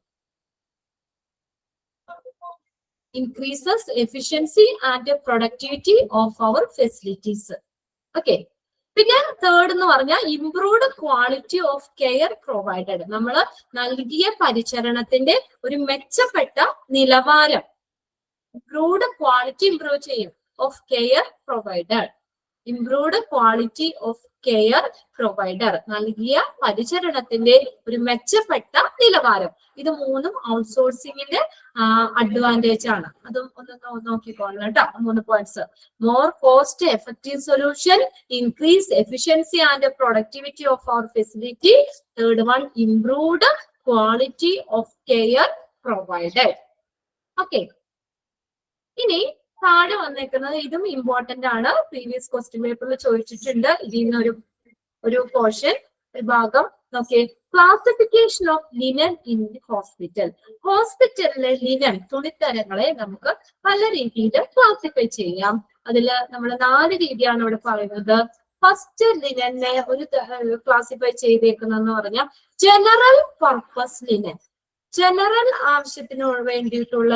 increases efficiency and productivity of our facilities. Okay. പിന്നെ തേർഡ് എന്ന് പറഞ്ഞാൽ improved quality of care provided. നമ്മൾ നൽകിയ പരിചരണത്തിന്റെ ഒരു മെച്ചപ്പെട്ട നിലവാരം, ഇംപ്രൂവ്ഡ് ക്വാളിറ്റി ഇംപ്രൂവ് ചെയ്യും of care provided. Improved quality of care provider, നൽകിയ പരിചരണത്തിന്റെ ഒരു മെച്ചപ്പെട്ട നിലവാരം. ഇത് മൂന്നും ഔട്ട്സോഴ്സിംഗിന്റെ അഡ്വാൻറ്റേജ് ആണ്. അതും ഒന്ന് നോക്കിക്കോളണം കേട്ടോ. 3 points. More cost effective solution, increase efficiency and productivity of our facility. Third one, improved quality of care provided. Okay. ഇനി താഴെ വന്നേക്കുന്നത് ഇതും ഇമ്പോർട്ടന്റ് ആണ്, പ്രീവിയസ് ക്വസ്റ്റ്യൻ പേപ്പറിൽ ചോദിച്ചിട്ടുണ്ട്. ഇതിൽ നിന്ന് ഒരു പോർഷൻ, ഒരു ഭാഗം നോക്കിയേ. Classification of linen in hospital. ഹോസ്പിറ്റലിലെ ലിനൻ, തുണിത്തരങ്ങളെ നമുക്ക് പല രീതിയിൽ ക്ലാസിഫൈ ചെയ്യാം. അതില് നമ്മൾ 4 രീതിയാണ് ഇവിടെ പറയുന്നത്. ഫസ്റ്റ് ലിനനെ ഒരു ക്ലാസിഫൈ ചെയ്തേക്കുന്നതെന്ന് പറഞ്ഞാൽ ജനറൽ പർപ്പസ് ലിനൻ. ജനറൽ ആവശ്യത്തിന് വേണ്ടിയിട്ടുള്ള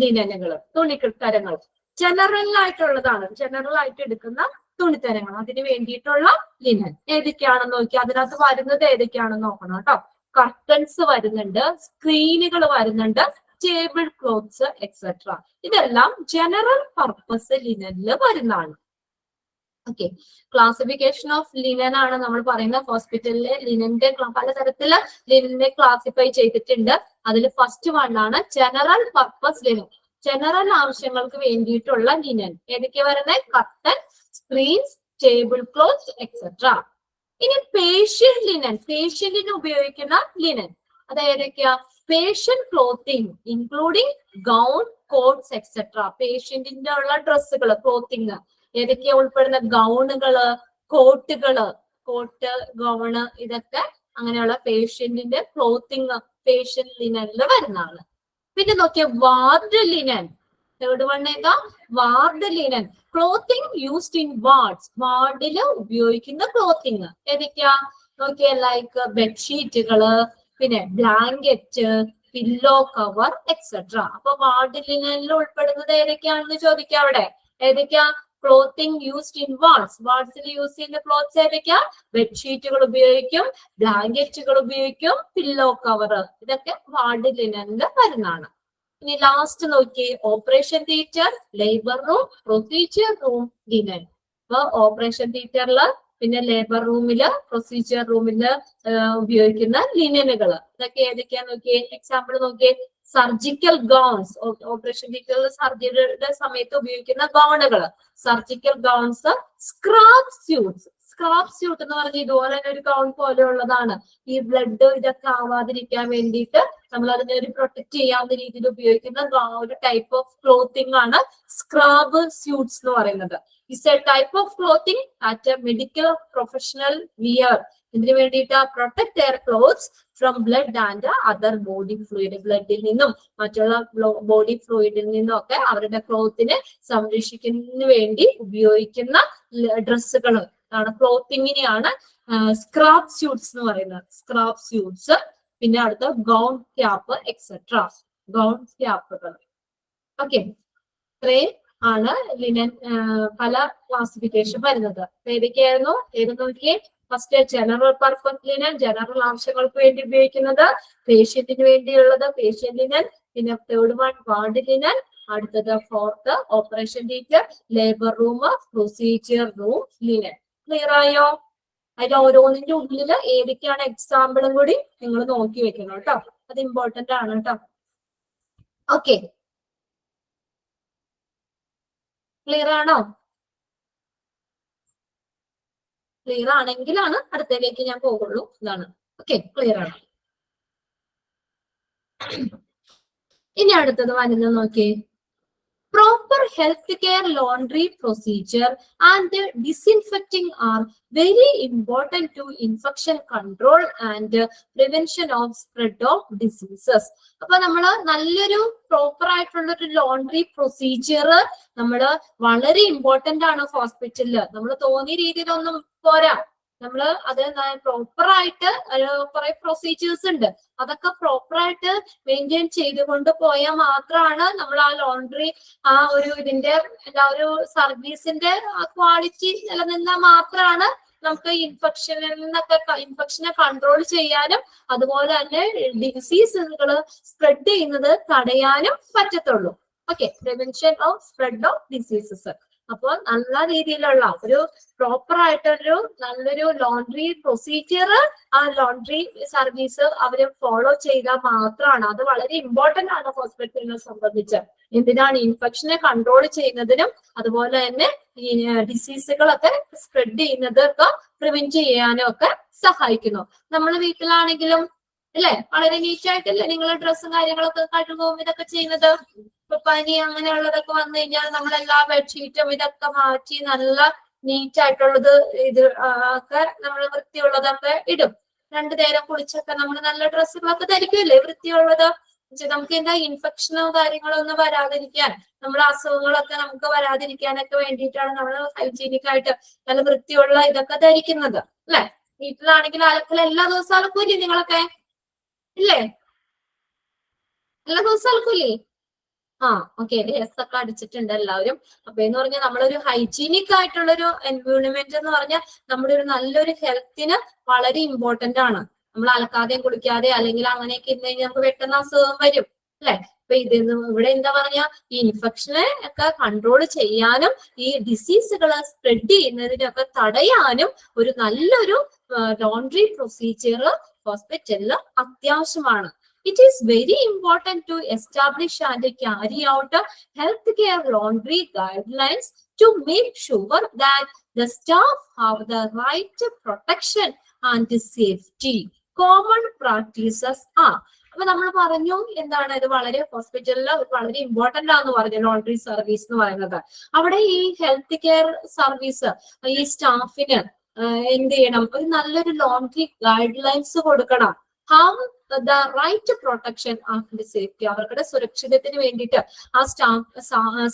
ലിനനുകൾ, തുണിത്തരങ്ങൾ ജനറൽ ആയിട്ടുള്ളതാണ്, ജനറൽ ആയിട്ട് എടുക്കുന്ന തുണിത്തരങ്ങൾ, അതിന് വേണ്ടിയിട്ടുള്ള ലിനൻ. ഏതൊക്കെയാണെന്ന് നോക്കി, അതിനകത്ത് വരുന്നത് ഏതൊക്കെയാണെന്ന് നോക്കണം കേട്ടോ. കർട്ടൻസ് വരുന്നുണ്ട്, സ്ക്രീനുകൾ വരുന്നുണ്ട്, ടേബിൾ ക്ലോത്ത്സ് എക്സെട്ര. ഇതെല്ലാം ജനറൽ പർപ്പസ് ലിനനിൽ വരുന്നതാണ്. ഓക്കെ. ക്ലാസിഫിക്കേഷൻ ഓഫ് ലിനൻ ആണ് നമ്മൾ പറയുന്നത്. ഹോസ്പിറ്റലിലെ ലിനന്റെ പലതരത്തില് ലിനനെ ക്ലാസിഫൈ ചെയ്തിട്ടുണ്ട്. അതിൽ ഫസ്റ്റ് വൺ ആണ് ജനറൽ പർപ്പസ് ലിനൻ. ജനറൽ ആവശ്യങ്ങൾക്ക് വേണ്ടിയിട്ടുള്ള ലിനൻ ഏതൊക്കെ വരുന്നത്? Curtain, screens, table cloth etcetera. ഇനി പേഷ്യന്റ് ലിനൻ, പേഷ്യന്റിന് ഉപയോഗിക്കുന്ന ലിനൻ, അത് ഏതൊക്കെയാ? Patient clothing including gown, coats etcetera. പേഷ്യന്റിന്റെ ഉള്ള ഡ്രസ്സുകൾ, ക്ലോത്തിങ് ഏതൊക്കെയാ ഉൾപ്പെടുന്ന? ഗൗണുകള്, കോട്ടുകള്, കോട്ട്, ഗൗണ്, ഇതൊക്കെ അങ്ങനെയുള്ള പേഷ്യന്റിന്റെ ക്ലോത്തിങ് പേഷ്യന്റ് ലിനനിൽ വരുന്നതാണ്. പിന്നെ നോക്കിയ വാർഡ് ലിനൻ. തേർഡ് വൺ ഏതാ? Ward linen. Clothing used in wards. വാർഡില് ഉപയോഗിക്കുന്ന ക്ലോത്തിങ് ഏതൊക്കെയാ നോക്കിയ? ലൈക്ക് ബെഡ്ഷീറ്റുകള്, പിന്നെ ബ്ലാങ്കറ്റ്, പില്ലോ കവർ എക്സെട്ര. അപ്പൊ വാർഡ് ലിനനിൽ ഉൾപ്പെടുന്നത് ഏതൊക്കെയാണെന്ന് ചോദിക്കാം അവിടെ. ഏതൊക്കെയാ? Clothing used in wards. വാർഡ്സിൽ യൂസ് ചെയ്യുന്ന ക്ലോത്ത്സ് ഏതൊക്കെയാ? ബെഡ്ഷീറ്റുകൾ ഉപയോഗിക്കും, ബ്ലാങ്കറ്റുകൾ ഉപയോഗിക്കും, പില്ലോ കവർ, ഇതൊക്കെ വാർഡ് ലിനനിൽ വരുന്നതാണ്. ഇനി ലാസ്റ്റ് നോക്കി, operation theatre, labour room, procedure room linen. അപ്പൊ ഓപ്പറേഷൻ തിയേറ്ററില്, പിന്നെ ലേബർ റൂമില്, പ്രൊസീജിയർ റൂമില് ഉപയോഗിക്കുന്ന ലിനനുകൾ ഇതൊക്കെ ഏതൊക്കെയാ നോക്കിയേ. എക്സാമ്പിൾ നോക്കിയേ. സർജിക്കൽ ഗൗൺസ്, ഓപ്പറേഷൻ തിയേറ്ററിൽ സർജറിയുടെ സമയത്ത് ഉപയോഗിക്കുന്ന ഗൗണുകൾ, surgical gowns. Scrub suits. Scrub suit എന്ന് പറഞ്ഞാൽ ഇതുപോലെ തന്നെ ഒരു ഗൗൺ പോലെയുള്ളതാണ്. ഈ ബ്ലഡ് ഇതൊക്കെ ആവാതിരിക്കാൻ വേണ്ടിയിട്ട് നമ്മൾ അതിനെ ഒരു പ്രൊട്ടക്ട് ചെയ്യാവുന്ന രീതിയിൽ ഉപയോഗിക്കുന്ന ഒരു ടൈപ്പ് ഓഫ് ക്ലോത്തിങ് ആണ് സ്ക്രാബ് സ്യൂട്ട്സ് എന്ന് പറയുന്നത്. Is a type of clothing at a medical professional wear. ഇതിനു വേണ്ടിയിട്ട് protect their clothes from blood and other body fluid. ബ്ലഡിൽ നിന്നും മറ്റുള്ള ബോഡി ഫ്ലൂയിഡിൽ നിന്നും ഒക്കെ അവരുടെ ക്ലോത്തിനെ സംരക്ഷിക്കുന്നതിന് വേണ്ടി ഉപയോഗിക്കുന്ന ഡ്രസ്സുകൾ ആണ്, ക്ലോത്തിങ്ങിനെയാണ് സ്ക്രാബ് സ്യൂട്ട്സ് എന്ന് പറയുന്നത്. Scrub suits. പിന്നെ അടുത്ത ഗൗൺ, ക്യാപ്പ് എക്സെട്ര. ഗൗൺ, ക്യാപ്പുകൾ. ഓക്കെ. ഇത്രയും ആണ് ലിനൻ പല ക്ലാസിഫിക്കേഷൻ വരുന്നത്. ഏതൊക്കെയായിരുന്നു? ഏത് നോക്കിയേ. First general purpose linen, general ആവശ്യങ്ങൾക്ക് വേണ്ടി ഉപയോഗിക്കുന്നത്. പേഷ്യന്റിന് വേണ്ടിയുള്ളത് പേഷ്യന്റ് ലിനൻ. പിന്നെ തേർഡ് വൺ വാർഡ് ലിനൻ. അടുത്തത് fourth operation theatre, labour room, procedure room linen. Clear ആയോ? അതിൽ ഓരോന്നിന്റെ ഉള്ളിൽ ഏതൊക്കെയാണ് എക്സാമ്പിളും കൂടി നിങ്ങൾ നോക്കി വെക്കണം കേട്ടോ. അത് ഇമ്പോർട്ടന്റ് ആണ് കേട്ടോ. ഓക്കെ, ക്ലിയർ ആണോ? ക്ലിയർ ആണെങ്കിലാണ് അടുത്തതിലേക്ക് ഞാൻ പോകുള്ളൂ. ഇതാണ്. ഓക്കെ, ക്ലിയർ ആണ്. ഇനി അടുത്തത് വരുന്നത് നോക്കിയേ. Proper healthcare laundry procedure and disinfecting are very important to infection control and prevention of spread of diseases. അപ്പൊ നമ്മള് നല്ലൊരു പ്രോപ്പർ ആയിട്ടുള്ള ഒരു ലോണ്ട്രി പ്രൊസീജിയർ നമ്മള് വളരെ ഇമ്പോർട്ടന്റ് ആണ് ഹോസ്പിറ്റലില്. നമ്മൾ തോന്നിയ രീതിയിലൊന്നും പോരാ. നമ്മള് അത് പ്രോപ്പർ ആയിട്ട് കുറെ പ്രൊസീജിയേഴ്സ് ഉണ്ട്. അതൊക്കെ പ്രോപ്പർ ആയിട്ട് മെയിൻറ്റെയിൻ ചെയ്തുകൊണ്ട് പോയാൽ മാത്രമാണ് നമ്മൾ ആ ലോണ്ട്രി ആ ഒരു ഇതിന്റെ എന്താ ഒരു സർവീസിന്റെ ക്വാളിറ്റി നിലനിന്നാൽ മാത്രമാണ് നമുക്ക് ഇൻഫെക്ഷനെ കൺട്രോൾ ചെയ്യാനും അതുപോലെ തന്നെ ഡിസീസുകൾ സ്പ്രെഡ് ചെയ്യുന്നത് തടയാനും പറ്റത്തുള്ളൂ. Okay, prevention of spread of diseases. അപ്പോൾ നല്ല രീതിയിലുള്ള ഒരു പ്രോപ്പർ ആയിട്ടൊരു നല്ലൊരു ലോണ്ട്രി പ്രൊസീജിയർ ആ ലോണ്ട്രി സർവീസ് അവര് ഫോളോ ചെയ്താൽ മാത്രമാണ്. അത് വളരെ ഇമ്പോർട്ടന്റ് ആണ് ഹോസ്പിറ്റലിനെ സംബന്ധിച്ച്. എന്തിനാണ്? ഇൻഫെക്ഷനെ കൺട്രോൾ ചെയ്യുന്നതിനും അതുപോലെ തന്നെ ഈ ഡിസീസുകളൊക്കെ സ്പ്രെഡ് ചെയ്യുന്നതൊക്കെ പ്രിവെന്റ് ചെയ്യാനും ഒക്കെ സഹായിക്കുന്നു. നമ്മളെ വീട്ടിലാണെങ്കിലും അല്ലെ വളരെ നീറ്റായിട്ടല്ലേ നിങ്ങൾ ഡ്രസ്സും കാര്യങ്ങളൊക്കെ കഴുകും ഇതൊക്കെ ചെയ്യുന്നത്. ഇപ്പൊ പനി അങ്ങനെയുള്ളതൊക്കെ വന്നു കഴിഞ്ഞാൽ നമ്മളെല്ലാ ബെഡ്ഷീറ്റും ഇതൊക്കെ മാറ്റി നല്ല നീറ്റ് ആയിട്ടുള്ളത് ഇത് ഒക്കെ നമ്മൾ വൃത്തിയുള്ളതൊക്കെ ഇടും. 2 നേരം കുളിച്ചൊക്കെ നമ്മൾ നല്ല ഡ്രസ്സുകളൊക്കെ ധരിക്കുമല്ലേ വൃത്തിയുള്ളത്. നമുക്ക് എന്താ ഇൻഫെക്ഷനോ കാര്യങ്ങളോ ഒന്നും വരാതിരിക്കാൻ, നമ്മുടെ അസുഖങ്ങളൊക്കെ നമുക്ക് വരാതിരിക്കാനൊക്കെ വേണ്ടിയിട്ടാണ് നമ്മൾ ഹൈജീനിക് ആയിട്ട് നല്ല വൃത്തിയുള്ള ഇതൊക്കെ ധരിക്കുന്നത് അല്ലെ. വീട്ടിലാണെങ്കിൽ അലക്കൽ എല്ലാ ദിവസവും അലക്കൂല്ലേ നിങ്ങളൊക്കെ? ഇല്ലേ? എല്ലാ ദിവസവും അലക്കൂല്ലേ? ഓക്കെ, ഡ്രസ് ഒക്കെ അടിച്ചിട്ടുണ്ട് എല്ലാവരും. അപ്പൊ എന്ന് പറഞ്ഞാൽ നമ്മളൊരു ഹൈജീനിക് ആയിട്ടുള്ളൊരു എൻവയോൺമെന്റ് എന്ന് പറഞ്ഞാൽ നമ്മുടെ ഒരു നല്ലൊരു ഹെൽത്തിന് വളരെ ഇമ്പോർട്ടന്റ് ആണ്. നമ്മൾ അലക്കാതെയും കുളിക്കാതെ അല്ലെങ്കിൽ അങ്ങനെയൊക്കെ ഇരുന്ന് കഴിഞ്ഞാൽ നമുക്ക് പെട്ടെന്ന് അസുഖം വരും അല്ലെ. അപ്പൊ ഇവിടെ എന്താ പറഞ്ഞാൽ ഈ ഇൻഫെക്ഷനെ ഒക്കെ കൺട്രോൾ ചെയ്യാനും ഈ ഡിസീസുകൾ സ്പ്രെഡ് ചെയ്യുന്നതിനൊക്കെ തടയാനും ഒരു നല്ലൊരു ലോണ്ട്രി പ്രൊസീജിയർ ഹോസ്പിറ്റലിൽ അത്യാവശ്യമാണ്. It is very important to establish and carry out healthcare laundry guidelines to make sure that the staff have the right protection and safety. Common practices are. അപ്പൊ നമ്മൾ പറഞ്ഞു എന്താണ് ഇത് വളരെ ഹോസ്പിറ്റലിൽ വളരെ ഇമ്പോർട്ടന്റ് ആണെന്ന് പറഞ്ഞു ലോണ്ട്രി സർവീസ് എന്ന് പറയുന്നത്. അവിടെ ഈ ഹെൽത്ത് കെയർ സർവീസ് ഈ സ്റ്റാഫിന് എന്ത് ചെയ്യണം? ഒരു നല്ലൊരു ലോണ്ട്രി ഗൈഡ് ലൈൻസ് കൊടുക്കണം. How the right protection and safety, അവരുടെ സുരക്ഷിതത്തിന് വേണ്ടിയിട്ട് ആ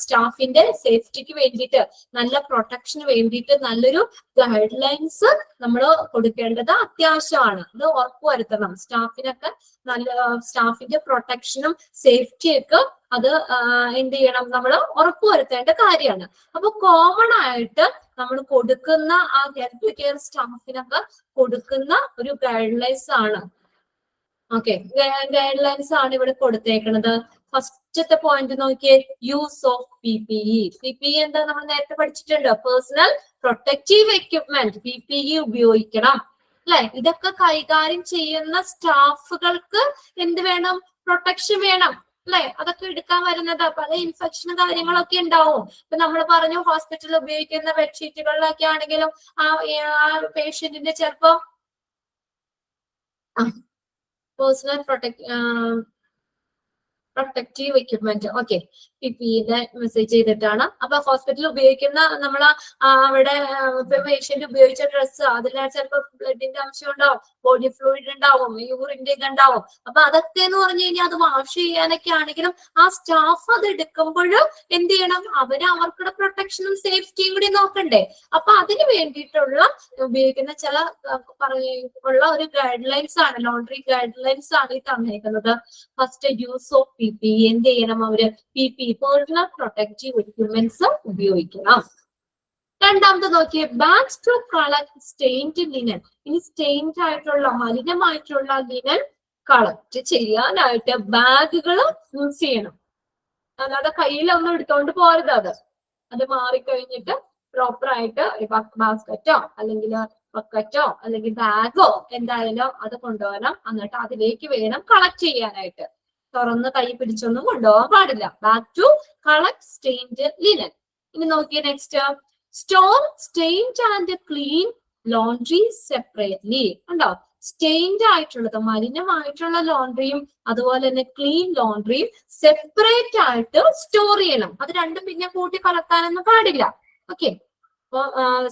സ്റ്റാഫിന്റെ സേഫ്റ്റിക്ക് വേണ്ടിയിട്ട് നല്ല പ്രൊട്ടക്ഷന് വേണ്ടിയിട്ട് നല്ലൊരു ഗൈഡ് ലൈൻസ് നമ്മൾ കൊടുക്കേണ്ടത് അത്യാവശ്യമാണ്. അത് ഉറപ്പുവരുത്തണം. സ്റ്റാഫിനൊക്കെ നല്ല സ്റ്റാഫിന്റെ പ്രൊട്ടക്ഷനും സേഫ്റ്റിയൊക്കെ അത് എന്ത് ചെയ്യണം? നമ്മൾ ഉറപ്പുവരുത്തേണ്ട കാര്യമാണ്. അപ്പൊ കോമൺ ആയിട്ട് നമ്മൾ കൊടുക്കുന്ന ആ ഹെൽത്ത് കെയർ സ്റ്റാഫിനൊക്കെ കൊടുക്കുന്ന ഒരു ഗൈഡ് ലൈൻസ് ആണ്. ഓക്കെ, ഗൈഡ് ലൈൻസ് ആണ് ഇവിടെ കൊടുത്തേക്കുന്നത്. ഫസ്റ്റത്തെ പോയിന്റ് നോക്കിയേ, യൂസ് ഓഫ് PPE. PPE എന്താ നമ്മൾ നേരത്തെ പഠിച്ചിട്ടുണ്ട്. പേഴ്സണൽ പ്രൊട്ടക്റ്റീവ് എക്യുപ്മെന്റ് PPE ഉപയോഗിക്കണം അല്ലെ. ഇതൊക്കെ കൈകാര്യം ചെയ്യുന്ന സ്റ്റാഫുകൾക്ക് എന്ത് വേണം? പ്രൊട്ടക്ഷൻ വേണം അല്ലെ. അതൊക്കെ എടുക്കാൻ വരുന്നത് പല ഇൻഫെക്ഷൻ കാര്യങ്ങളൊക്കെ ഉണ്ടാവും. ഇപ്പൊ നമ്മൾ പറഞ്ഞു ഹോസ്പിറ്റലിൽ ഉപയോഗിക്കുന്ന ബെഡ്ഷീറ്റുകളിലൊക്കെ ആണെങ്കിലും ആ പേഷ്യന്റിന്റെ ചിലപ്പോ പേഴ്സണൽ പ്രൊട്ടക്റ്റീവ് എക്യുപ്മെന്റ്. ഓക്കെ, PPEന്റെ മെസ്സേജ് ചെയ്തിട്ടാണ്. അപ്പൊ ഹോസ്പിറ്റലിൽ ഉപയോഗിക്കുന്ന നമ്മൾ അവിടെ പേഷ്യന്റ് ഉപയോഗിച്ച ഡ്രസ്സ് അതിൽ ചിലപ്പോൾ ബ്ലഡിന്റെ അംശം ഉണ്ടാവും, ബോഡി ഫ്ലൂയിഡ് ഉണ്ടാവും, യൂറിന്റെ ഇതുണ്ടാവും. അപ്പൊ അതൊക്കെ എന്ന് പറഞ്ഞു കഴിഞ്ഞാൽ അത് വാഷ് ചെയ്യാനൊക്കെ ആണെങ്കിലും ആ സ്റ്റാഫ് അത് എടുക്കുമ്പോഴും എന്ത് ചെയ്യണം? അവർക്കുടെ പ്രൊട്ടക്ഷനും സേഫ്റ്റിയും കൂടി നോക്കണ്ടേ. അപ്പൊ അതിന് വേണ്ടിയിട്ടുള്ള ഉപയോഗിക്കുന്ന ചില ഉള്ള ഒരു ഗൈഡ് ലൈൻസ് ആണ്, ലോണ്ട്രി ഗൈഡ് ലൈൻസ് ആണ് ഈ തന്നേക്കുന്നത്. First, use of PPE. എന്ത് ചെയ്യണം? അവര് PPE പേഴ്സണൽ പ്രൊട്ടക്റ്റീവ് എക്യുപ്മെന്റ്സ് ഉപയോഗിക്കണം. രണ്ടാമത് നോക്കിയേ, bags to collect stained linen. ഇനി സ്റ്റെയിൻഡ് ആയിട്ടുള്ള മലിനമായിട്ടുള്ള ലിനൻ കളക്ട് ചെയ്യാനായിട്ട് ബാഗുകൾ യൂസ് ചെയ്യണം. അല്ലാതെ കയ്യിലൊന്നും എടുത്തോണ്ട് പോരുത്. അത് മാറിക്കഴിഞ്ഞിട്ട് പ്രോപ്പർ ആയിട്ട് ബാസ്കറ്റോ അല്ലെങ്കിൽ ബക്കറ്റോ അല്ലെങ്കിൽ ബാഗോ എന്തായാലും അത് കൊണ്ടുപോകണം. എന്നിട്ട് അതിലേക്ക് വേണം കളക്ട് ചെയ്യാനായിട്ട്. തുറന്ന് കൈ പിടിച്ചൊന്നും കൊണ്ടുപോകാൻ പാടില്ല. Back to collect stained linen. ഇനി നോക്കിയേ next, store stained and clean laundry separately. ഉണ്ടോ? സ്റ്റെയിൻഡ് ആയിട്ടുള്ളത് മലിനമായിട്ടുള്ള ലോണ്ട്രിയും അതുപോലെ തന്നെ ക്ലീൻ ലോണ്ട്രിയും സെപ്പറേറ്റ് ആയിട്ട് സ്റ്റോർ ചെയ്യണം. അത് രണ്ടും പിന്നെ കൂട്ടി കലർത്താനൊന്നും പാടില്ല. ഓക്കെ, അപ്പൊ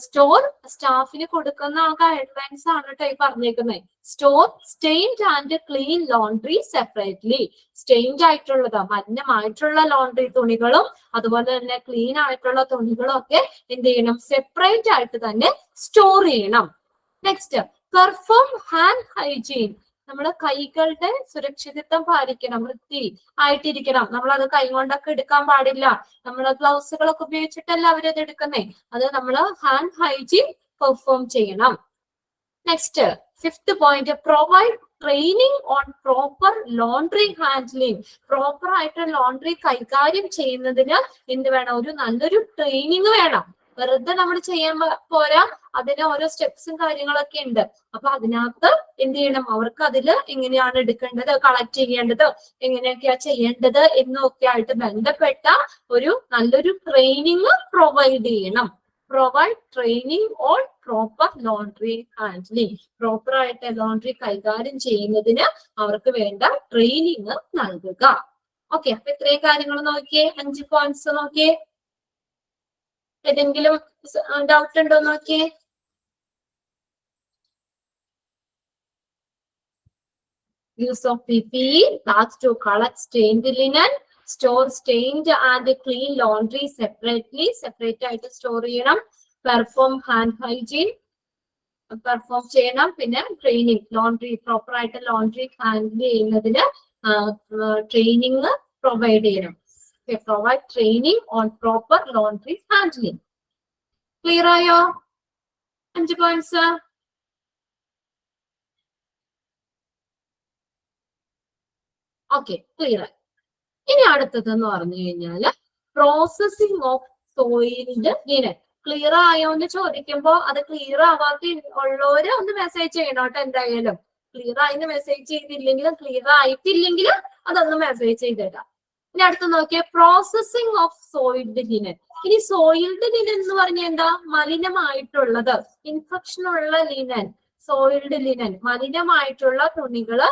സ്റ്റോർ സ്റ്റാഫിന് കൊടുക്കുന്ന ഗൈഡ്ലൈൻസ് ആണ് കേട്ടോ ഈ പറഞ്ഞേക്കുന്നത്. Store stained and clean laundry separately. Stained ആയിട്ടുള്ളത് മലിനമായിട്ടുള്ള ലോണ്ട്രി തുണികളും അതുപോലെ തന്നെ ക്ലീൻ ആയിട്ടുള്ള തുണികളും ഒക്കെ എന്ത് ചെയ്യണം? സെപ്പറേറ്റ് ആയിട്ട് തന്നെ സ്റ്റോർ ചെയ്യണം. Next, perform hand hygiene. നമ്മള് കൈകളുടെ സുരക്ഷിതത്വം പാലിക്കണം, വൃത്തി ആയിട്ടിരിക്കണം. നമ്മളത് കൈ കൊണ്ടൊക്കെ എടുക്കാൻ പാടില്ല. നമ്മള് ഗ്ലൗസുകളൊക്കെ ഉപയോഗിച്ചിട്ടല്ല അവരത് എടുക്കുന്നേ. അത് നമ്മള് ഹാൻഡ് ഹൈജീൻ പെർഫോം ചെയ്യണം. Next, fifth point, provide training on proper laundry handling. Proper ആയിട്ട് ലോണ്ട്രി കൈകാര്യം ചെയ്യുന്നതിന് എന്ത് വേണം? ഒരു നല്ലൊരു ട്രെയിനിങ് വേണം. വെറുതെ നമ്മൾ ചെയ്യാൻ പോരാ, അതിന് ഓരോ സ്റ്റെപ്സും കാര്യങ്ങളൊക്കെ ഉണ്ട്. അപ്പൊ അതിനകത്ത് എന്ത് ചെയ്യണം? അവർക്ക് അതില് എങ്ങനെയാണ് എടുക്കേണ്ടത്, കളക്ട് ചെയ്യേണ്ടത്, എങ്ങനെയൊക്കെയാ ചെയ്യേണ്ടത് എന്നൊക്കെ ആയിട്ട് ബന്ധപ്പെട്ട ഒരു നല്ലൊരു ട്രെയിനിങ് പ്രൊവൈഡ് ചെയ്യണം. Provide training on proper laundry handling. Proper ആയിട്ട് ലോണ്ട്രി കൈകാര്യം ചെയ്യുന്നതിന് അവർക്ക് വേണ്ട ട്രെയിനിങ് നൽകുക. ഓക്കെ, അപ്പൊ ഇത്രയും കാര്യങ്ങൾ നോക്കിയേ, 5 പോയിന്റ്സ് നോക്കിയേ. ഏതെങ്കിലും ഡൗട്ട് ഉണ്ടോ നോക്കിയേ? Use of PPE, bags to collect stained linen, store stained and clean laundry separately, separate ആയിട്ട് സ്റ്റോർ ചെയ്യണം. പെർഫോം ഹാൻഡ് ഹൈജീൻ പെർഫോം ചെയ്യണം. പിന്നെ ട്രെയിനിങ്, ലോണ്ട്രി പ്രോപ്പർ ആയിട്ട് ലോണ്ട്രി ഹാൻഡിൽ ചെയ്യുന്നതിന് ട്രെയിനിങ് പ്രൊവൈഡ് ചെയ്യണം. Provide training on proper laundry handling. Clear ആയോ? 5 points. Okay, clear ആയി. ഇനി അടുത്തത് എന്ന് പറഞ്ഞു കഴിഞ്ഞാല് processing of soiled linen. Clear ആയോ എന്ന് ചോദിക്കുമ്പോ അത് ക്ലിയർ ആവാത്ത ഉള്ളവര് ഒന്ന് മെസ്സേജ് ചെയ്യണം കേട്ടോ. എന്തായാലും ക്ലിയർ ആയിന്ന് മെസ്സേജ് ചെയ്തില്ലെങ്കിലും ക്ലിയർ ആയിട്ടില്ലെങ്കിലും അതൊന്ന് മെസ്സേജ് ചെയ്തിടാം. ഇനി അടുത്ത് നോക്കിയേ, പ്രോസസിങ് ഓഫ് സോയിൽഡ് ലിനൻ. ഇനി സോയിൽഡ് ലിനൻ എന്ന് പറഞ്ഞാൽ എന്താ? മലിനമായിട്ടുള്ളത്, ഇൻഫെക്ഷൻ ഉള്ള ലിനൻ, സോയിൽഡ് ലിനൻ, മലിനമായിട്ടുള്ള തുണികള്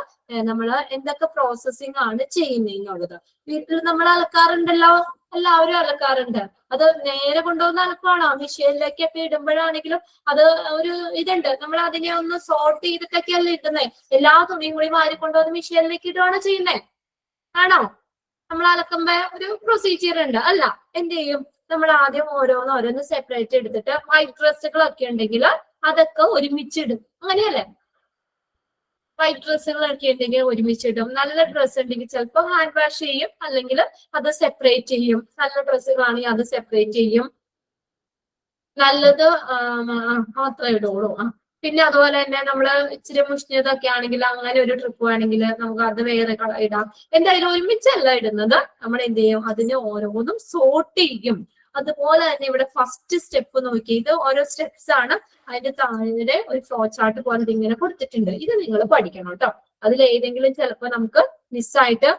നമ്മള് എന്തൊക്കെ പ്രോസസ്സിംഗ് ആണ് ചെയ്യുന്നതെന്നുള്ളത്. വീട്ടിൽ നമ്മൾ അലക്കാറുണ്ടല്ലോ, എല്ലാവരും അലക്കാറുണ്ട്. അത് നേരെ കൊണ്ടുവന്ന് അലക്കാണോ? മെഷീനിലേക്കൊക്കെ ഇടുമ്പോഴാണെങ്കിലും അത് ഒരു ഇതുണ്ട്, നമ്മൾ അതിനെ ഒന്ന് സോർട്ട് ചെയ്തിട്ടൊക്കെയല്ലേ ഇടുന്നേ. എല്ലാ തുണിയും കൂടി മാറിക്കൊണ്ടുവന്ന് മെഷീനിലേക്ക് ഇടുകയാണ് ചെയ്യുന്നേ, ആണോ? നമ്മൾ അലക്കുമ്പോ ഒരു പ്രൊസീജിയർ ഉണ്ട് അല്ല? എന്ത് ചെയ്യും? നമ്മൾ ആദ്യം ഓരോന്ന് സെപ്പറേറ്റ് എടുത്തിട്ട് വൈറ്റ് ഡ്രസ്സുകളൊക്കെ ഉണ്ടെങ്കിൽ അതൊക്കെ ഒരുമിച്ചിടും, അങ്ങനെയല്ലേ? വൈറ്റ് ഡ്രസ്സുകളൊക്കെ ഉണ്ടെങ്കിൽ ഒരുമിച്ചിടും. നല്ല ഡ്രസ്സ് ഉണ്ടെങ്കിൽ ചിലപ്പോൾ ഹാൻഡ് വാഷ് ചെയ്യും, അല്ലെങ്കിൽ അത് സെപ്പറേറ്റ് ചെയ്യും. നല്ല ഡ്രസ്സുകളാണെങ്കിൽ അത് സെപ്പറേറ്റ് ചെയ്യും. നല്ലത് മാത്രമേ ഇടുള്ളൂ. പിന്നെ അതുപോലെ തന്നെ നമ്മള് ഇച്ചിരി മുഷ്ണിയതൊക്കെ ആണെങ്കിൽ അങ്ങനെ ഒരു ട്രിപ്പ് വേണമെങ്കിൽ നമുക്ക് അത് വേറെ ഇടാം. എന്തായാലും ഒരുമിച്ചല്ല ഇടുന്നത്. നമ്മൾ എന്ത് ചെയ്യും? അതിനെ ഓരോന്നും സോർട്ട് ചെയ്യും. അതുപോലെ തന്നെ ഇവിടെ ഫസ്റ്റ് സ്റ്റെപ്പ് നോക്കി, ഇത് ഓരോ സ്റ്റെപ്സ് ആണ്. അതിന്റെ താഴെ ഒരു ഫ്ലോ ചാർട്ട് പോലെ ഇങ്ങനെ കൊടുത്തിട്ടുണ്ട്. ഇത് നിങ്ങൾ പഠിക്കണം കേട്ടോ. അതിൽ ഏതെങ്കിലും ചിലപ്പോൾ നമുക്ക് മിസ്സായിട്ട്.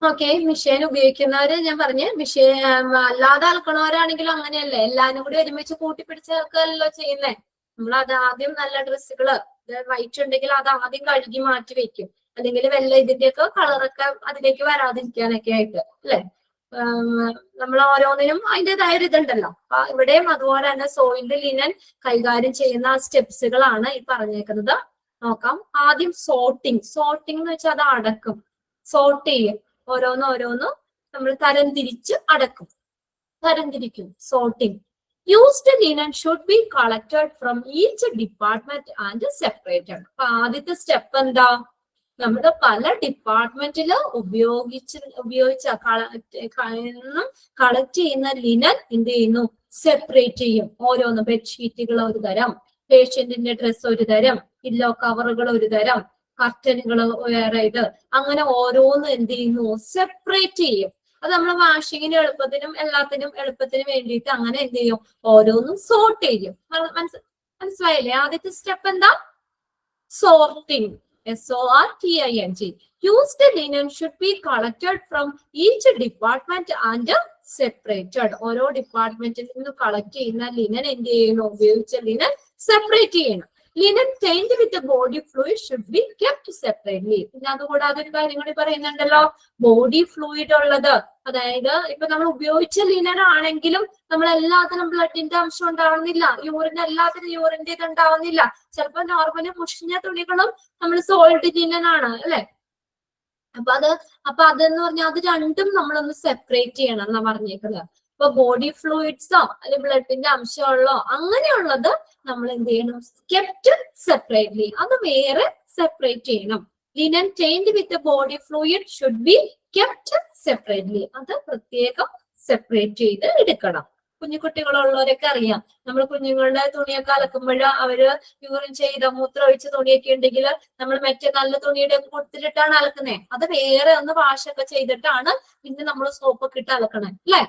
ഓക്കെ, മെഷീൻ ഉപയോഗിക്കുന്നവര് ഞാൻ പറഞ്ഞ്, മെഷീൻ അല്ലാതെ അലക്കണവരാണെങ്കിലും അങ്ങനെയല്ലേ, എല്ലാരും കൂടി ഒരുമിച്ച് കൂട്ടിപ്പിടിച്ചൊക്കെയല്ലോ ചെയ്യുന്നേ. നമ്മൾ അത് ആദ്യം നല്ല ഡ്രസ്സുകള് വൈറ്റ് ഉണ്ടെങ്കിൽ അത് ആദ്യം കഴുകി മാറ്റി വെക്കും, അല്ലെങ്കിൽ വെള്ള ഇതിന്റെയൊക്കെ കളറൊക്കെ അതിലേക്ക് വരാതിരിക്കാനൊക്കെ ആയിട്ട് അല്ലെ. നമ്മൾ ഓരോന്നിനും അതിൻ്റെതായ ഒരു ഇതുണ്ടല്ലോ. ഇവിടെയും അതുപോലെ തന്നെ സോയിൽഡ് ലിനൻ കൈകാര്യം ചെയ്യുന്ന സ്റ്റെപ്സുകളാണ് ഈ പറഞ്ഞേക്കുന്നത്. നോക്കാം. ആദ്യം സോർട്ടിങ്. സോർട്ടിങ് എന്ന് വെച്ചാൽ അത് അടക്കും, സോർട്ട് ചെയ്യും. ഓരോന്നും നമ്മൾ തരംതിരിച്ച് അടക്കും, തരംതിരിക്കും. Sorting. Used linen should be collected from each department and separated. അപ്പൊ ആദ്യത്തെ സ്റ്റെപ്പ് എന്താ? നമ്മുടെ പല ഡിപ്പാർട്ട്മെന്റില് ഉപയോഗിച്ച കളക്ട് ചെയ്യുന്ന ലിനൻ എന്ത് ചെയ്യുന്നു? സെപ്പറേറ്റ് ചെയ്യും. ഓരോന്ന് ബെഡ്ഷീറ്റുകൾ ഒരു തരം, പേഷ്യന്റിന്റെ ഡ്രസ്സ് ഒരു തരം, പില്ലോ കവറുകൾ ഒരു തരം, കർട്ടനുകൾ വേറെ ഇത്, അങ്ങനെ ഓരോന്ന് എന്ത് ചെയ്യുന്നു? സെപ്പറേറ്റ് ചെയ്യും. അത് നമ്മൾ വാഷിങ്ങിന് എളുപ്പത്തിനും എല്ലാത്തിനും എളുപ്പത്തിനും വേണ്ടിയിട്ട് അങ്ങനെ എന്ത് ചെയ്യും, ഓരോന്നും സോർട്ട് ചെയ്യും. മനസ്സിലായില്ലേ? ആദ്യത്തെ സ്റ്റെപ്പ് എന്താ? Sorting. SORTING. Used linen should be collected from each department and separated. ഓരോ ഡിപ്പാർട്ട്മെന്റിൽ നിന്ന് കളക്ട് ചെയ്യുന്ന ലിനൻ എന്ത് ചെയ്യണം? ഉപയോഗിച്ച ലിനൻ സെപ്പറേറ്റ് ചെയ്യണം. Linen stained with the body fluid should be kept separately. പിന്നെ അതുകൂടാതെ ഒരു കാര്യം കൂടി പറയുന്നുണ്ടല്ലോ, ബോഡി ഫ്ലൂയിഡ് ഉള്ളത്, അതായത് ഇപ്പൊ നമ്മൾ ഉപയോഗിച്ച ലിനൻ ആണെങ്കിലും നമ്മൾ എല്ലാത്തിനും ബ്ലഡിന്റെ അംശം ഉണ്ടാവുന്നില്ല, യൂറിന് എല്ലാത്തിനും യൂറിന്റെ ഇത് ഉണ്ടാവുന്നില്ല. ചിലപ്പോ നോർമലി മുഷിഞ്ഞ തുണികളും നമ്മൾ സോൾഡ് ലിനൻ ആണ് അല്ലെ. അപ്പൊ അതെന്ന് പറഞ്ഞാൽ അത് രണ്ടും നമ്മളൊന്ന് സെപ്പറേറ്റ് ചെയ്യണം എന്നാ പറഞ്ഞേക്കുന്നത്. ഇപ്പൊ ബോഡി ഫ്ലൂയിഡ്സോ അല്ലെങ്കിൽ ബ്ലഡിന്റെ അംശമുള്ളോ അങ്ങനെയുള്ളത് നമ്മൾ എന്ത് ചെയ്യണം? കെപ്റ്റ് സെപ്പറേറ്റ്ലി, അത് വേറെ സെപ്പറേറ്റ് ചെയ്യണം. Linen stained with the body fluid should be kept separately. അത് പ്രത്യേകം സെപ്പറേറ്റ് ചെയ്ത് എടുക്കണം. കുഞ്ഞുകുട്ടികളുള്ളവരൊക്കെ അറിയാം, നമ്മൾ കുഞ്ഞുങ്ങളുടെ തുണിയൊക്കെ അലക്കുമ്പോൾ അവര് യൂറിൻ ചെയ്ത മൂത്രം ഒഴിച്ച തുണിയൊക്കെ ഉണ്ടെങ്കിൽ നമ്മൾ മറ്റേ നല്ല തുണിയുടെ ഒക്കെ കൊടുത്തിട്ടാണ് അലക്കുന്നത്. അത് വേറെ ഒന്ന് വാഷൊക്കെ ചെയ്തിട്ടാണ് പിന്നെ നമ്മൾ സോപ്പൊക്കെ ഇട്ട് അലക്കണേ അല്ലെ?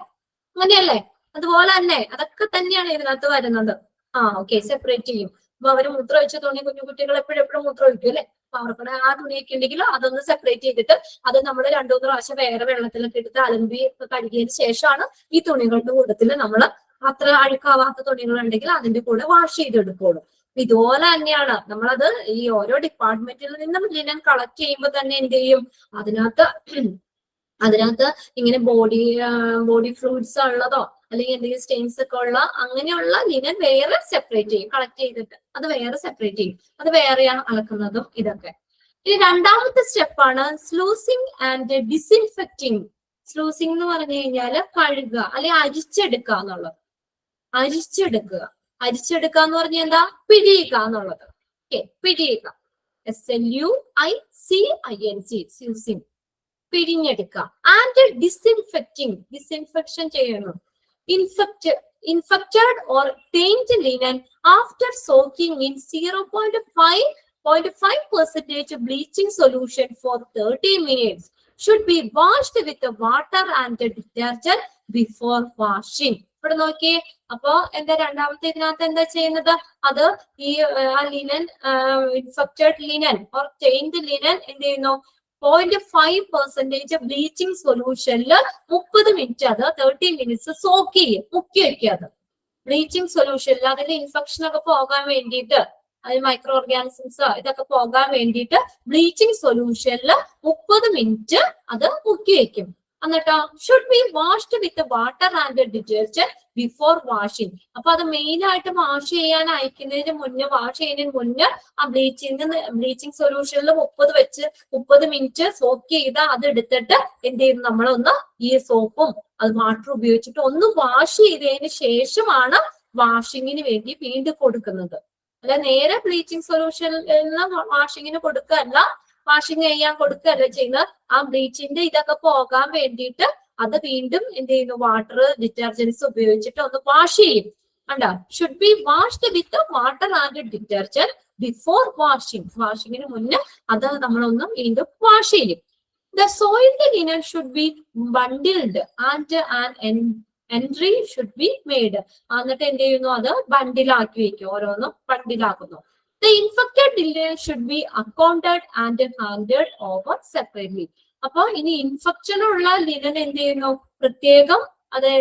അങ്ങനെയല്ലേ? അതുപോലെ തന്നെ അതൊക്കെ തന്നെയാണ് ഇതിനകത്ത് വരുന്നത്. ഓക്കെ, സെപ്പറേറ്റ് ചെയ്യും. അപ്പൊ അവര് മൂത്രം ഒഴിച്ച തുണി, കുഞ്ഞുകുട്ടികൾ എപ്പോഴും മൂത്രം ഒഴിക്കും അല്ലെ? അപ്പൊ അവർക്കുടെ ആ തുണിയൊക്കെ ഉണ്ടെങ്കിൽ അതൊന്ന് സെപ്പറേറ്റ് ചെയ്തിട്ട് അത് നമ്മൾ 2-3 പ്രാവശ്യം വേറെ വെള്ളത്തിലൊക്കെ എടുത്ത് അലമ്പി കഴുകിയതിന് ശേഷമാണ് ഈ തുണികളുടെ കൂട്ടത്തിൽ നമ്മൾ അത്ര അഴുക്കാവാത്ത തുണികൾ ഉണ്ടെങ്കിൽ അതിന്റെ കൂടെ വാഷ് ചെയ്തെടുക്കുള്ളൂ. ഇതുപോലെ തന്നെയാണ് നമ്മളത് ഈ ഓരോ ഡിപ്പാർട്ട്മെന്റിൽ നിന്നും ലിനൻ കളക്ട് ചെയ്യുമ്പോൾ തന്നെ എന്ത് ചെയ്യും, അതിനകത്ത് ഇങ്ങനെ ബോഡി ഫ്ലൂയിഡ്സ് ഉള്ളതോ അല്ലെങ്കിൽ എന്തെങ്കിലും സ്റ്റെയിൻസ് ഒക്കെ ഉള്ള അങ്ങനെയുള്ള ലിനൻ വേറെ സെപ്പറേറ്റ് ചെയ്യും. കളക്ട് ചെയ്തിട്ട് അത് വേറെ സെപ്പറേറ്റ് ചെയ്യും. അത് വേറെയാണ് അലക്കുന്നതും ഇതൊക്കെ. ഇനി രണ്ടാമത്തെ സ്റ്റെപ്പാണ് സ്ലൂസിങ് ആൻഡ് ഡിസിൻഫെക്റ്റിംഗ്. സ്ലൂസിങ് എന്ന് പറഞ്ഞു കഴിഞ്ഞാൽ കഴുകുക അല്ലെങ്കിൽ അരിച്ചെടുക്കുക എന്നുള്ളത്. അരിച്ചെടുക്കുക എന്ന് പറഞ്ഞാൽ എന്താ? പിഴിയുക എന്നുള്ളത്. പിഴിയുക. SLUICING. സ്ലൂസിങ്, പിഴിഞ്ഞെടുക്കുക. ആൻഡ് ഡിസിൻഫെക്റ്റിംഗ്, ഡിസിൻഫെക്ഷൻ ചെയ്യുന്നു. Infected or tainted linen after soaking in 0.5% bleaching solution for 30 minutes should be washed with the water and the detergent before washing. ഇവിടെ നോക്കിയേ, അപ്പൊ എന്താ രണ്ടാമത്തെ ഇതിനകത്ത് എന്താ ചെയ്യുന്നത്? അത് ഈ linen, infected linen or stained linen എന്ത് ചെയ്യുന്നു? 0.5% ബ്ലീച്ചിങ് സൊല്യൂഷനിൽ 30 മിനിറ്റ് അത് 30 മിനിറ്റ്സ് സോക്ക് ചെയ്യും, മുക്കി വെക്കുക. അത് ബ്ലീച്ചിങ് സൊല്യൂഷനിൽ അതിന്റെ ഇൻഫെക്ഷൻ ഒക്കെ പോകാൻ വേണ്ടിയിട്ട്, അതിൽ മൈക്രോ ഓർഗാനിസംസ് ഇതൊക്കെ പോകാൻ വേണ്ടിയിട്ട് ബ്ലീച്ചിങ് സൊല്യൂഷനിൽ 30 മിനിറ്റ് അത് മുക്കി വെക്കും. എന്നിട്ടോ should be washed with water and detergent before washing. അപ്പൊ അത് മെയിൻ ആയിട്ട് വാഷ് ചെയ്യാൻ അയക്കുന്നതിന് മുന്നേ, വാഷ് ചെയ്യുന്നതിന് മുന്നേ ആ ബ്ലീച്ചിങ് സൊല്യൂഷനിൽ 30 മിനിറ്റ് സോക്ക് ചെയ്ത് അത് എടുത്തിട്ട് എന്ത് ചെയ്യും, നമ്മളൊന്ന് ഈ സോപ്പും അത് വാട്ടർ ഉപയോഗിച്ചിട്ട് ഒന്ന് വാഷ് ചെയ്തതിന് ശേഷമാണ് വാഷിങ്ങിന് വേണ്ടി വീണ്ടും കൊടുക്കുന്നത്. അല്ല നേരെ ബ്ലീച്ചിങ് സൊല്യൂഷനിൽ വാഷിങ്ങിന് കൊടുക്കല്ല, വാഷിങ് ചെയ്യാൻ കൊടുക്കല്ല ചെയ്യുന്നത്. ആ ബ്ലീച്ചിന്റെ ഇതൊക്കെ പോകാൻ വേണ്ടിയിട്ട് അത് വീണ്ടും എന്ത് ചെയ്യുന്നു, വാട്ടർ ഡിറ്റർജൻസ് ഉപയോഗിച്ചിട്ട് ഒന്ന് വാഷ് ചെയ്യും. കണ്ടോ? Should be washed with water and detergent before washing. വാഷിങ്ങിന് മുന്നേ അത് നമ്മളൊന്ന് വീണ്ടും വാഷ് ചെയ്യും. The soiled linen should be bundled and an entry should be made. എന്നിട്ട് എന്ത് ചെയ്യുന്നു, അത് ബണ്ടിലാക്കി വെക്കും, ഓരോന്നും ബണ്ടിലാക്കുന്നു. The infected linen should be accounted and handed over separately. അപ്പൊ ഇനി ഇൻഫെക്ഷൻ ഉള്ള ലിനൻ എന്ത് ചെയ്യുന്നു, പ്രത്യേകം അത്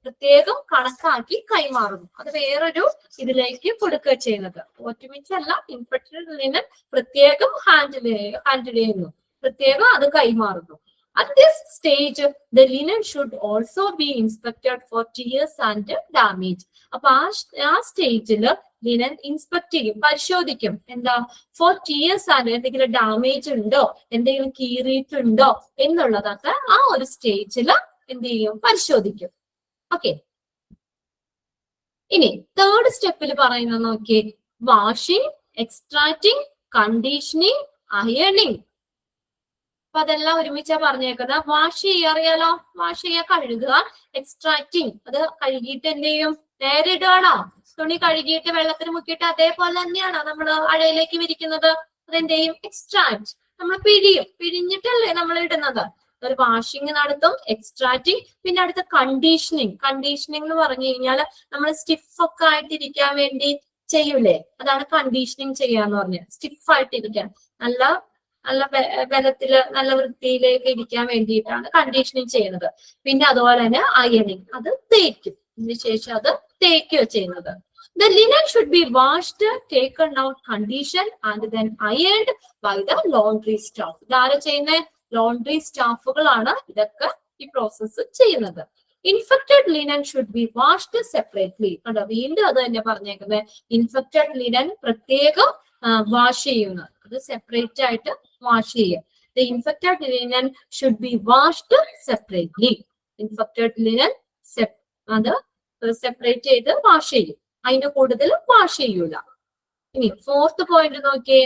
പ്രത്യേകം കണക്കാക്കി കൈമാറുന്നു. അത് വേറൊരു ഇതിലേക്ക് കൊടുക്കുക ചെയ്യുന്നത്. ഒറ്റുമിച്ചല്ല, ഇൻഫെക്റ്റഡ് ലിനൻ പ്രത്യേകം ഹാൻഡിൽ ചെയ്യുന്നു, പ്രത്യേകം അത് കൈമാറുന്നു. At this stage, the linen should also be inspected for tears and damage. അപ്പൊ ആ സ്റ്റേജില് ലിനൻ ഇൻസ്പെക്ട് ചെയ്യും, പരിശോധിക്കും. എന്താ? ഫോർ ടീയേഴ്സ് ആണ്, എന്തെങ്കിലും ഡാമേജ് ഉണ്ടോ, എന്തെങ്കിലും കീറിയിട്ടുണ്ടോ എന്നുള്ളതൊക്കെ ആ ഒരു സ്റ്റേജിൽ എന്ത് ചെയ്യും, പരിശോധിക്കും. ഓക്കെ, ഇനി തേർഡ് സ്റ്റെപ്പിൽ പറയുന്നത് നോക്കിയേ, വാഷിംഗ്, എക്സ്ട്രാക്റ്റിംഗ്, കണ്ടീഷനിങ്, അയണിങ്. അപ്പൊ അതെല്ലാം ഒരുമിച്ചാ പറഞ്ഞേക്കുന്നത്. വാഷ് ചെയ്യുക അറിയാലോ, വാഷ് ചെയ്യുക, കഴുകുക. എക്സ്ട്രാക്റ്റിംഗ്, അത് കഴുകിയിട്ട് എന്ത് ചെയ്യും, നേരെ ഇടുകയാണോ? തുണി കഴുകിയിട്ട് വെള്ളത്തിൽ മുക്കിയിട്ട് അതേപോലെ തന്നെയാണോ നമ്മൾ അഴയിലേക്ക് വിരിക്കുന്നത്? അതെന്ത് ചെയ്യും, എക്സ്ട്രാക്ട്, നമ്മൾ പിഴിയും, പിഴിഞ്ഞിട്ടല്ലേ നമ്മൾ ഇടുന്നത്. ഒരു വാഷിംഗ് നടത്തും, എക്സ്ട്രാക്റ്റിംഗ്, പിന്നെ അടുത്ത കണ്ടീഷനിങ്. കണ്ടീഷനിങ് എന്ന് പറഞ്ഞു കഴിഞ്ഞാൽ നമ്മൾ സ്റ്റിഫ് ഒക്കെ ആയിട്ടിരിക്കാൻ വേണ്ടി ചെയ്യൂലേ, അതാണ് കണ്ടീഷനിങ് ചെയ്യാന്ന് പറഞ്ഞത്. സ്റ്റിഫ് ആയിട്ടിരിക്കാൻ, നല്ല നല്ല ബലത്തില് നല്ല വൃത്തിയിലേക്ക് ഇരിക്കാൻ വേണ്ടിയിട്ടാണ് കണ്ടീഷനിങ് ചെയ്യുന്നത്. പിന്നെ അതുപോലെ തന്നെ അയണിങ്, അത് തേക്കും, അതിനുശേഷം അത് തേക്കുക ചെയ്യുന്നത്. The linen should be washed, taken out, conditioned and then ironed by the laundry staff. ഇതാര് ചെയ്യുന്ന? ലോണ്ടറി സ്റ്റാഫുകളാണ് ഇതൊക്കെ ഈ പ്രോസസ്സ് ചെയ്യുന്നത്. Infected linen should be washed separately. കണ്ടോ, വീണ്ടും അത് തന്നെ പറഞ്ഞേക്കുന്നത്. ഇൻഫെക്റ്റഡ് ലിനൻ പ്രത്യേകം വാഷ് ചെയ്യുന്നത്, അത് സെപ്പറേറ്റ് ആയിട്ട് വാഷ് ചെയ്യുക. The infected linen should be washed separately. Infected linen അത് സെപ്പറേറ്റ് ചെയ്ത് വാഷ് ചെയ്യും, അതിന്റെ കൂടുതൽ വാഷ് ചെയ്യൂല. ഇനി ഫോർത്ത് പോയിന്റ് നോക്കിയേ,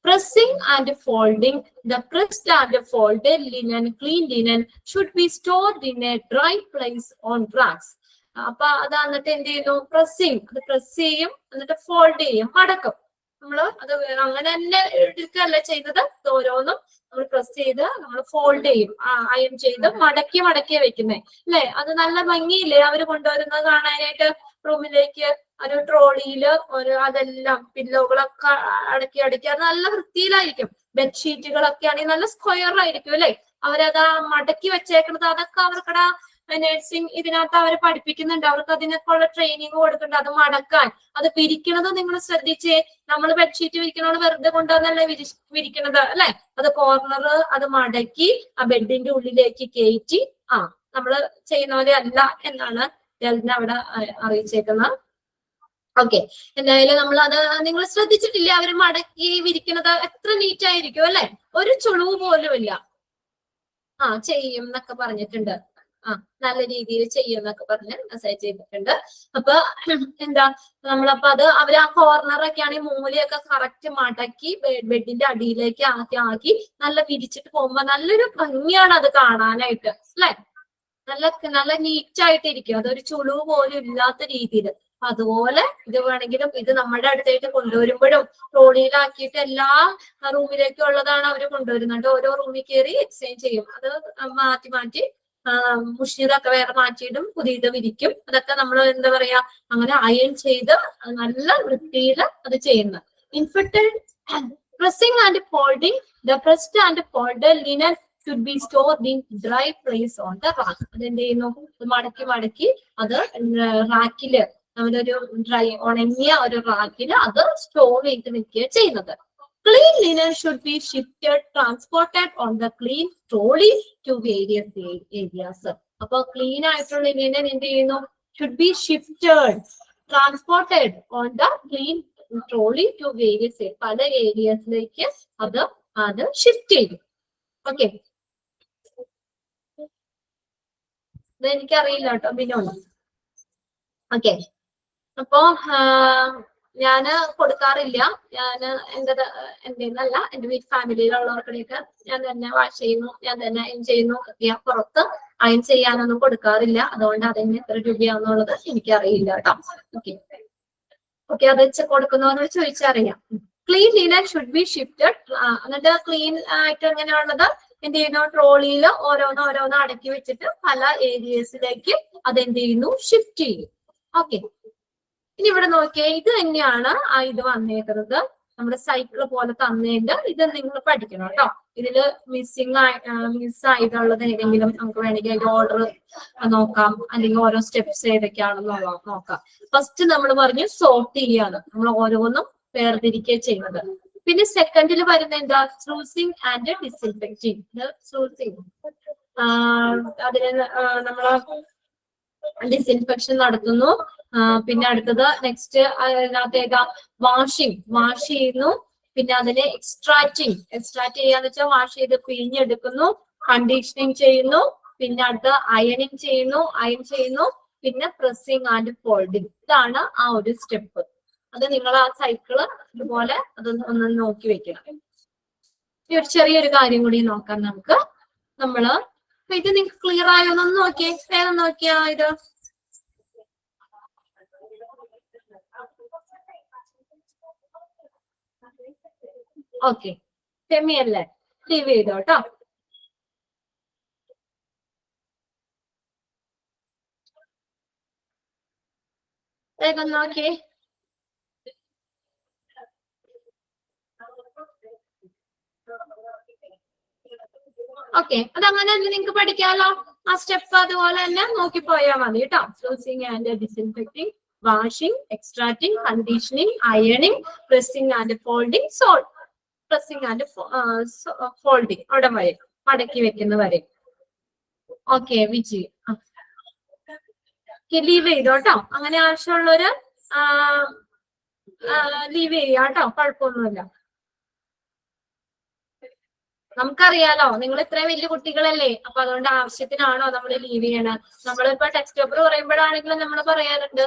pressing and folding. The pressed and folded linen, clean linen should be stored in a dry place on racks. അപ്പൊ അത് എന്നിട്ട് എന്ത് ചെയ്യുന്നു? പ്രസ്സിംഗ്, അത് പ്രസ് ചെയ്യും, എന്നിട്ട് ഫോൾഡ് ചെയ്യും, മടക്കും. നമ്മള് അത് അങ്ങനെ തന്നെ എടുക്കല്ല ചെയ്യുന്നത്, ഓരോന്നും നമ്മൾ പ്രസ് ചെയ്ത് നമ്മൾ ഫോൾഡ് ചെയ്യും, അയൺ ചെയ്ത് മടക്കി മടക്കിയ വെക്കുന്നേ അല്ലെ. അത് നല്ല ഭംഗിയില്ലേ അവര് കൊണ്ടുവരുന്നത് കാണാനായിട്ട്. റൂമിലേക്ക് ഒരു ട്രോളിയില് ഒരു അതെല്ലാം പില്ലോകളൊക്കെ അടക്കി അടക്കി അത് നല്ല വൃത്തിയിലായിരിക്കും. ബെഡ്ഷീറ്റുകളൊക്കെ ആണെങ്കിൽ നല്ല സ്ക്വയർ ആയിരിക്കും അല്ലെ. അവരത് മടക്കി വെച്ചേക്കുന്നത്, അതൊക്കെ അവർക്കടെ നഴ്സിംഗ് ഇതിനകത്ത് അവർ പഠിപ്പിക്കുന്നുണ്ട്. അവർക്ക് അതിനൊക്കെ ഉള്ള ട്രെയിനിങ് കൊടുക്കുന്നുണ്ട്. അത് മടക്കാൻ, അത് വിരിക്കണത് നിങ്ങൾ ശ്രദ്ധിച്ചേ. നമ്മൾ ബെഡ്ഷീറ്റ് വിരിക്കണത് വെറുതെ കൊണ്ടുവന്നല്ലേ വിരിക്കണത് അല്ലെ. അത് കോർണർ അത് മടക്കി ആ ബെഡിന്റെ ഉള്ളിലേക്ക് കയറ്റി നമ്മള് ചെയ്യുന്ന പോലെ അല്ല എന്നാണ് അവിടെ അറിയിച്ചേക്കുന്നത്. ഓക്കെ, എന്തായാലും നമ്മൾ അത് നിങ്ങൾ ശ്രദ്ധിച്ചിട്ടില്ലേ? അവര് മടക്കി വിരിക്കുന്നത് എത്ര നീറ്റ് ആയിരിക്കും അല്ലെ. ഒരു ചുളിവ് പോലും ഇല്ല. ചെയ്യും എന്നൊക്കെ പറഞ്ഞിട്ടുണ്ട്. നല്ല രീതിയിൽ ചെയ്യും എന്നൊക്കെ പറഞ്ഞ് മെസ്സേജ് ചെയ്തിട്ടുണ്ട്. അപ്പൊ എന്താ നമ്മളപ്പോ അത് അവര് ആ കോർണറൊക്കെ ആണെങ്കിൽ മൂലയൊക്കെ കറക്റ്റ് മടക്കി ബെഡിന്റെ അടിയിലേക്ക് ആക്കി നല്ല വിരിച്ചിട്ട് പോകുമ്പോ നല്ലൊരു ഭംഗിയാണ് അത് കാണാനായിട്ട് അല്ലെ. നല്ല നീറ്റായിട്ട് ഇരിക്കും, അതൊരു ചുളിവ് പോലും ഇല്ലാത്ത രീതിയിൽ. അതുപോലെ ഇത് വേണമെങ്കിലും ഇത് നമ്മുടെ അടുത്തായിട്ട് കൊണ്ടുവരുമ്പോഴും ട്രോളിയിലാക്കിയിട്ട് എല്ലാ റൂമിലേക്കും ഉള്ളതാണ് അവര് കൊണ്ടുവരുന്നുണ്ട്. ഓരോ റൂമിൽ കയറി എക്സ്ചേഞ്ച് ചെയ്യും, അത് മാറ്റി മാറ്റി മുഷിയതൊക്കെ വേറെ മാറ്റിയിടും, പുതിയത് വിരിക്കും. അതൊക്കെ നമ്മൾ എന്താ പറയാ, അങ്ങനെ അയൺ ചെയ്ത് നല്ല വൃത്തിയിൽ അത് ചെയ്യുന്നത്. Infected pressing and folding. The pressed and folded linen should be stored in dry place on the rack. അതെന്ത് ചെയ്യുന്നു? മടക്കി മടക്കി അത് റാക്കില്, നമ്മളൊരു ഉണങ്ങിയ ഒരു റാക്കില് അത് സ്റ്റോർ ചെയ്ത് വെക്കുക ചെയ്യുന്നത്. Clean linen should be shifted, transported on the clean trolley to various areas. അപ്പൊ ക്ലീൻ ആയിട്ടുള്ള ലിനൻ എന്ത് ചെയ്യുന്നു? Should be shifted, transported on the clean trolley to various areas. പല ഏരിയസിലേക്ക് അത് ഷിഫ്റ്റ് ചെയ്യും. ഓക്കെ, ഇത് എനിക്കറിയില്ല കേട്ടോ ബിനോട്. ഓക്കെ, അപ്പോ ഞാന് കൊടുക്കാറില്ല. ഞാന് എന്റെന്നല്ല, എന്റെ വീട്ട് ഫാമിലിയിലുള്ളവർക്കിടെയൊക്കെ ഞാൻ തന്നെ വാഷ് ചെയ്യുന്നു, ഞാൻ തന്നെ അയൺ ചെയ്യുന്നു. പുറത്ത് അയൺ ചെയ്യാനൊന്നും കൊടുക്കാറില്ല. അതുകൊണ്ട് അതിന് എത്ര രൂപയാണെന്നുള്ളത് എനിക്കറിയില്ല കേട്ടോ. ഓക്കെ, അത് കൊടുക്കുന്നവരോട് ചോദിച്ചറിയാം. Clean linen should be shifted. എന്നിട്ട് ക്ലീൻ ആയിട്ട് എങ്ങനെയുള്ളത് എന്ത് ചെയ്യുന്നു? ട്രോളിയിൽ ഓരോന്ന് അടക്കി വെച്ചിട്ട് പല ഏരിയസിലേക്ക് അതെന്ത് ചെയ്യുന്നു? ഷിഫ്റ്റ് ചെയ്യും. ഓക്കെ, ഇനി ഇവിടെ നോക്കിയേ, ഇത് തന്നെയാണ് ഇത് വന്നേക്കുന്നത്. നമ്മുടെ സൈക്കിള് പോലെ തന്നേണ്ട് ഇത് നിങ്ങൾ പഠിക്കണം കേട്ടോ. ഇതില് മിസ്സായിട്ടുള്ളത് ഏതെങ്കിലും നമുക്ക് വേണമെങ്കിൽ അതിന്റെ ഓർഡർ നോക്കാം, അല്ലെങ്കിൽ ഓരോ സ്റ്റെപ്സ് ഏതൊക്കെയാണെന്ന് നോക്കാം. ഫസ്റ്റ് നമ്മൾ പറഞ്ഞു സോർട്ട് ചെയ്യാണ്, നമ്മൾ ഓരോന്നും വേർതിരിക്കുക ചെയ്യുന്നത്. പിന്നെ സെക്കൻഡിൽ വരുന്ന എന്താ? സ്ലൂസിങ് ആൻഡ് ഡിസിൻഫെക്റ്റിംഗ്. സ്ലൂസിങ്, അതിന് നമ്മള് ഡിസിൻഫെക്ഷൻ നടത്തുന്നു. പിന്നെ അടുത്തത് നെക്സ്റ്റ് അതിനകത്ത് ഏതാ? വാഷ് ചെയ്യുന്നു. പിന്നെ അതിനെ എക്സ്ട്രാക്ട് ചെയ്യാന്ന് വെച്ചാൽ വാഷ് ചെയ്ത് പിഴിഞ്ഞെടുക്കുന്നു. കണ്ടീഷനിങ് ചെയ്യുന്നു. പിന്നെ അടുത്ത അയൺ ചെയ്യുന്നു. പിന്നെ പ്രസ്സിങ് ആൻഡ് ഫോൾഡിങ്. ഇതാണ് ആ ഒരു സ്റ്റെപ്പ്. അത് നിങ്ങൾ ആ സൈക്കിള് ഇതുപോലെ അതൊന്ന് നോക്കി വെക്കണം. ഈ ഒരു ചെറിയൊരു കാര്യം കൂടി നോക്കാം നമുക്ക്. ഇത് നിങ്ങൾക്ക് ക്ലിയർ ആയോ? ഒന്ന് നോക്കിയേ, വേഗം നോക്കിയാ ഇത്. ഓക്കെ, സെമിയല്ലേ? ലീവ് ചെയ്തോ കേട്ടോ. വേഗം നോക്കിയേ. ഓക്കെ, അതങ്ങനെ നിങ്ങൾക്ക് പഠിക്കാമല്ലോ. ആ സ്റ്റെപ്പ് അതുപോലെ തന്നെ നോക്കി പോയാൽ മതി കേട്ടോ. Flushing and disinfecting, washing, extracting, conditioning, അയണിങ്, pressing and folding, sort. Pressing and folding അവിടെ വരെ മടക്കി വെക്കുന്ന വരെ. ഓക്കെ വിജി, ലീവ് ചെയ്തോ കേട്ടോ. അങ്ങനെ ആവശ്യമുള്ളവര് ലീവ് ചെയ്യാം കേട്ടോ, കുഴപ്പമൊന്നുമില്ല. നമുക്കറിയാലോ നിങ്ങൾ ഇത്രയും വലിയ കുട്ടികളല്ലേ, അപ്പൊ അതുകൊണ്ട് ആവശ്യത്തിനാണോ നമ്മൾ ലീവ് ചെയ്യണത്? നമ്മളിപ്പോ ടെക്സ്റ്റ് പേപ്പർ പറയുമ്പോഴാണെങ്കിലും നമ്മൾ പറയാറുണ്ട്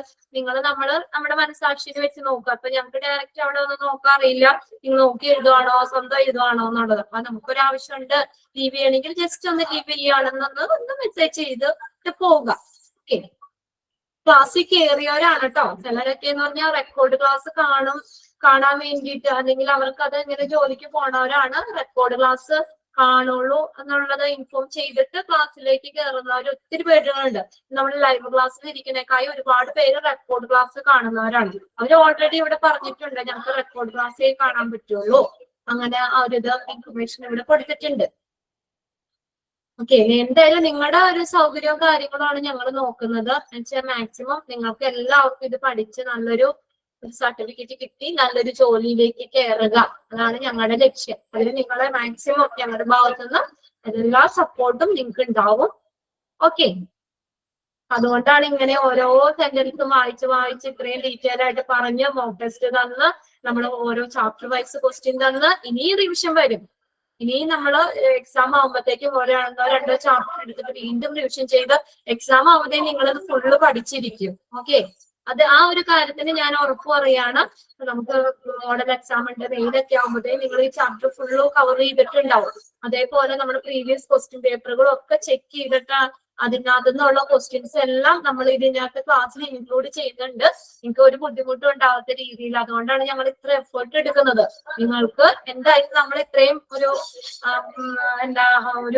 നമ്മുടെ മനസ്സാക്ഷിയിൽ വെച്ച് നോക്കുക. അപ്പൊ ഞങ്ങൾക്ക് ഡയറക്റ്റ് അവിടെ ഒന്നും നോക്കാറില്ല, നിങ്ങൾ നോക്കി എഴുതുവാണോ സ്വന്തം എഴുതുവാണോ എന്നുള്ളത്. അപ്പൊ നമുക്കൊരു ആവശ്യമുണ്ട് ലീവ് ചെയ്യണമെങ്കിൽ ജസ്റ്റ് ഒന്ന് ലീവ് ചെയ്യുകയാണെന്നൊന്ന് മെസ്സേജ് ചെയ്ത് പോവുക. ഓക്കെ, ക്ലാസ്സിൽ കയറിയവരാണ് കേട്ടോ. ചിലരൊക്കെ എന്ന് പറഞ്ഞാൽ റെക്കോർഡ് ക്ലാസ് കാണാൻ വേണ്ടിയിട്ട്, അല്ലെങ്കിൽ അവർക്ക് അത് ഇങ്ങനെ ജോലിക്ക് പോണവരാണ് റെക്കോർഡ് ക്ലാസ് കാണുള്ളൂ എന്നുള്ളത് ഇൻഫോം ചെയ്തിട്ട് ക്ലാസ്സിലേക്ക് കയറുന്നവർ ഒത്തിരി പേരുകളുണ്ട്. നമ്മൾ ലൈവ് ക്ലാസ്സിൽ ഇരിക്കുന്നേക്കായി ഒരുപാട് പേര് റെക്കോർഡ് ക്ലാസ് കാണുന്നവരാണ്. അവർ ഓൾറെഡി ഇവിടെ പറഞ്ഞിട്ടുണ്ട് ഞങ്ങൾക്ക് റെക്കോർഡ് ക്ലാസ്സേ കാണാൻ പറ്റുള്ളൂ. അങ്ങനെ ആ ഒരു ഇൻഫർമേഷൻ ഇവിടെ കൊടുത്തിട്ടുണ്ട്. ഓക്കെ, എന്തായാലും നിങ്ങളുടെ ഒരു സൗകര്യവും കാര്യങ്ങളുമാണ് ഞങ്ങൾ നോക്കുന്നത്. എന്നുവെച്ചാൽ മാക്സിമം നിങ്ങൾക്ക് എല്ലാവർക്കും ഇത് പഠിച്ച് നല്ലൊരു സർട്ടിഫിക്കറ്റ് കിട്ടി നല്ലൊരു ജോലിയിലേക്ക് കയറുക, അതാണ് ഞങ്ങളുടെ ലക്ഷ്യം. അതിന് നിങ്ങളെ മാക്സിമം ഞങ്ങളുടെ ഭാഗത്തു നിന്ന് എല്ലാ സപ്പോർട്ടും നിങ്ങൾക്ക് ഉണ്ടാവും. ഓക്കെ, അതുകൊണ്ടാണ് ഇങ്ങനെ ഓരോ സെന്റൻസും വായിച്ച് ഇത്രയും ഡീറ്റെയിൽ ആയിട്ട് പറഞ്ഞ് മോക്ക് ടെസ്റ്റ് തന്ന് നമ്മൾ ഓരോ ചാപ്റ്റർ വൈസ് ക്വസ്റ്റ്യൻ തന്ന് ഇനി റിവിഷൻ വരും. ഇനി നമ്മൾ എക്സാം ആകുമ്പോഴത്തേക്കും ഒരാളോ രണ്ടോ ചാപ്റ്റർ എടുത്തിട്ട് വീണ്ടും റിവിഷൻ ചെയ്ത് എക്സാം ആകുമ്പോഴത്തേക്കും നിങ്ങളത് ഫുള്ള് പഠിച്ചിരിക്കും. ഓക്കെ, അത് ആ ഒരു കാര്യത്തിന് ഞാൻ ഉറപ്പ് പറയാണ്. നമുക്ക് മോഡൽ എക്സാം ഉണ്ട്, മെയിലൊക്കെ ആകുമ്പോഴത്തേക്കും നിങ്ങൾ ഈ ചാപ്റ്റർ ഫുള്ള് കവർ ചെയ്തിട്ടുണ്ടാവും. അതേപോലെ നമ്മുടെ പ്രീവിയസ് ക്വസ്റ്റ്യൻ പേപ്പറുകളും ഒക്കെ ചെക്ക് ചെയ്തിട്ട് അതിനകത്തു നിന്നുള്ള ക്വസ്റ്റ്യൻസ് എല്ലാം നമ്മൾ ഇതിനകത്ത് ക്ലാസ്സിൽ ഇൻക്ലൂഡ് ചെയ്യുന്നുണ്ട്. നിങ്ങൾക്ക് ഒരു ബുദ്ധിമുട്ടും ഉണ്ടാവാത്ത രീതിയിൽ. അതുകൊണ്ടാണ് ഞങ്ങൾ ഇത്ര എഫേർട്ട് എടുക്കുന്നത്. നിങ്ങൾക്ക് എന്തായാലും നമ്മൾ ഇത്രയും ഒരു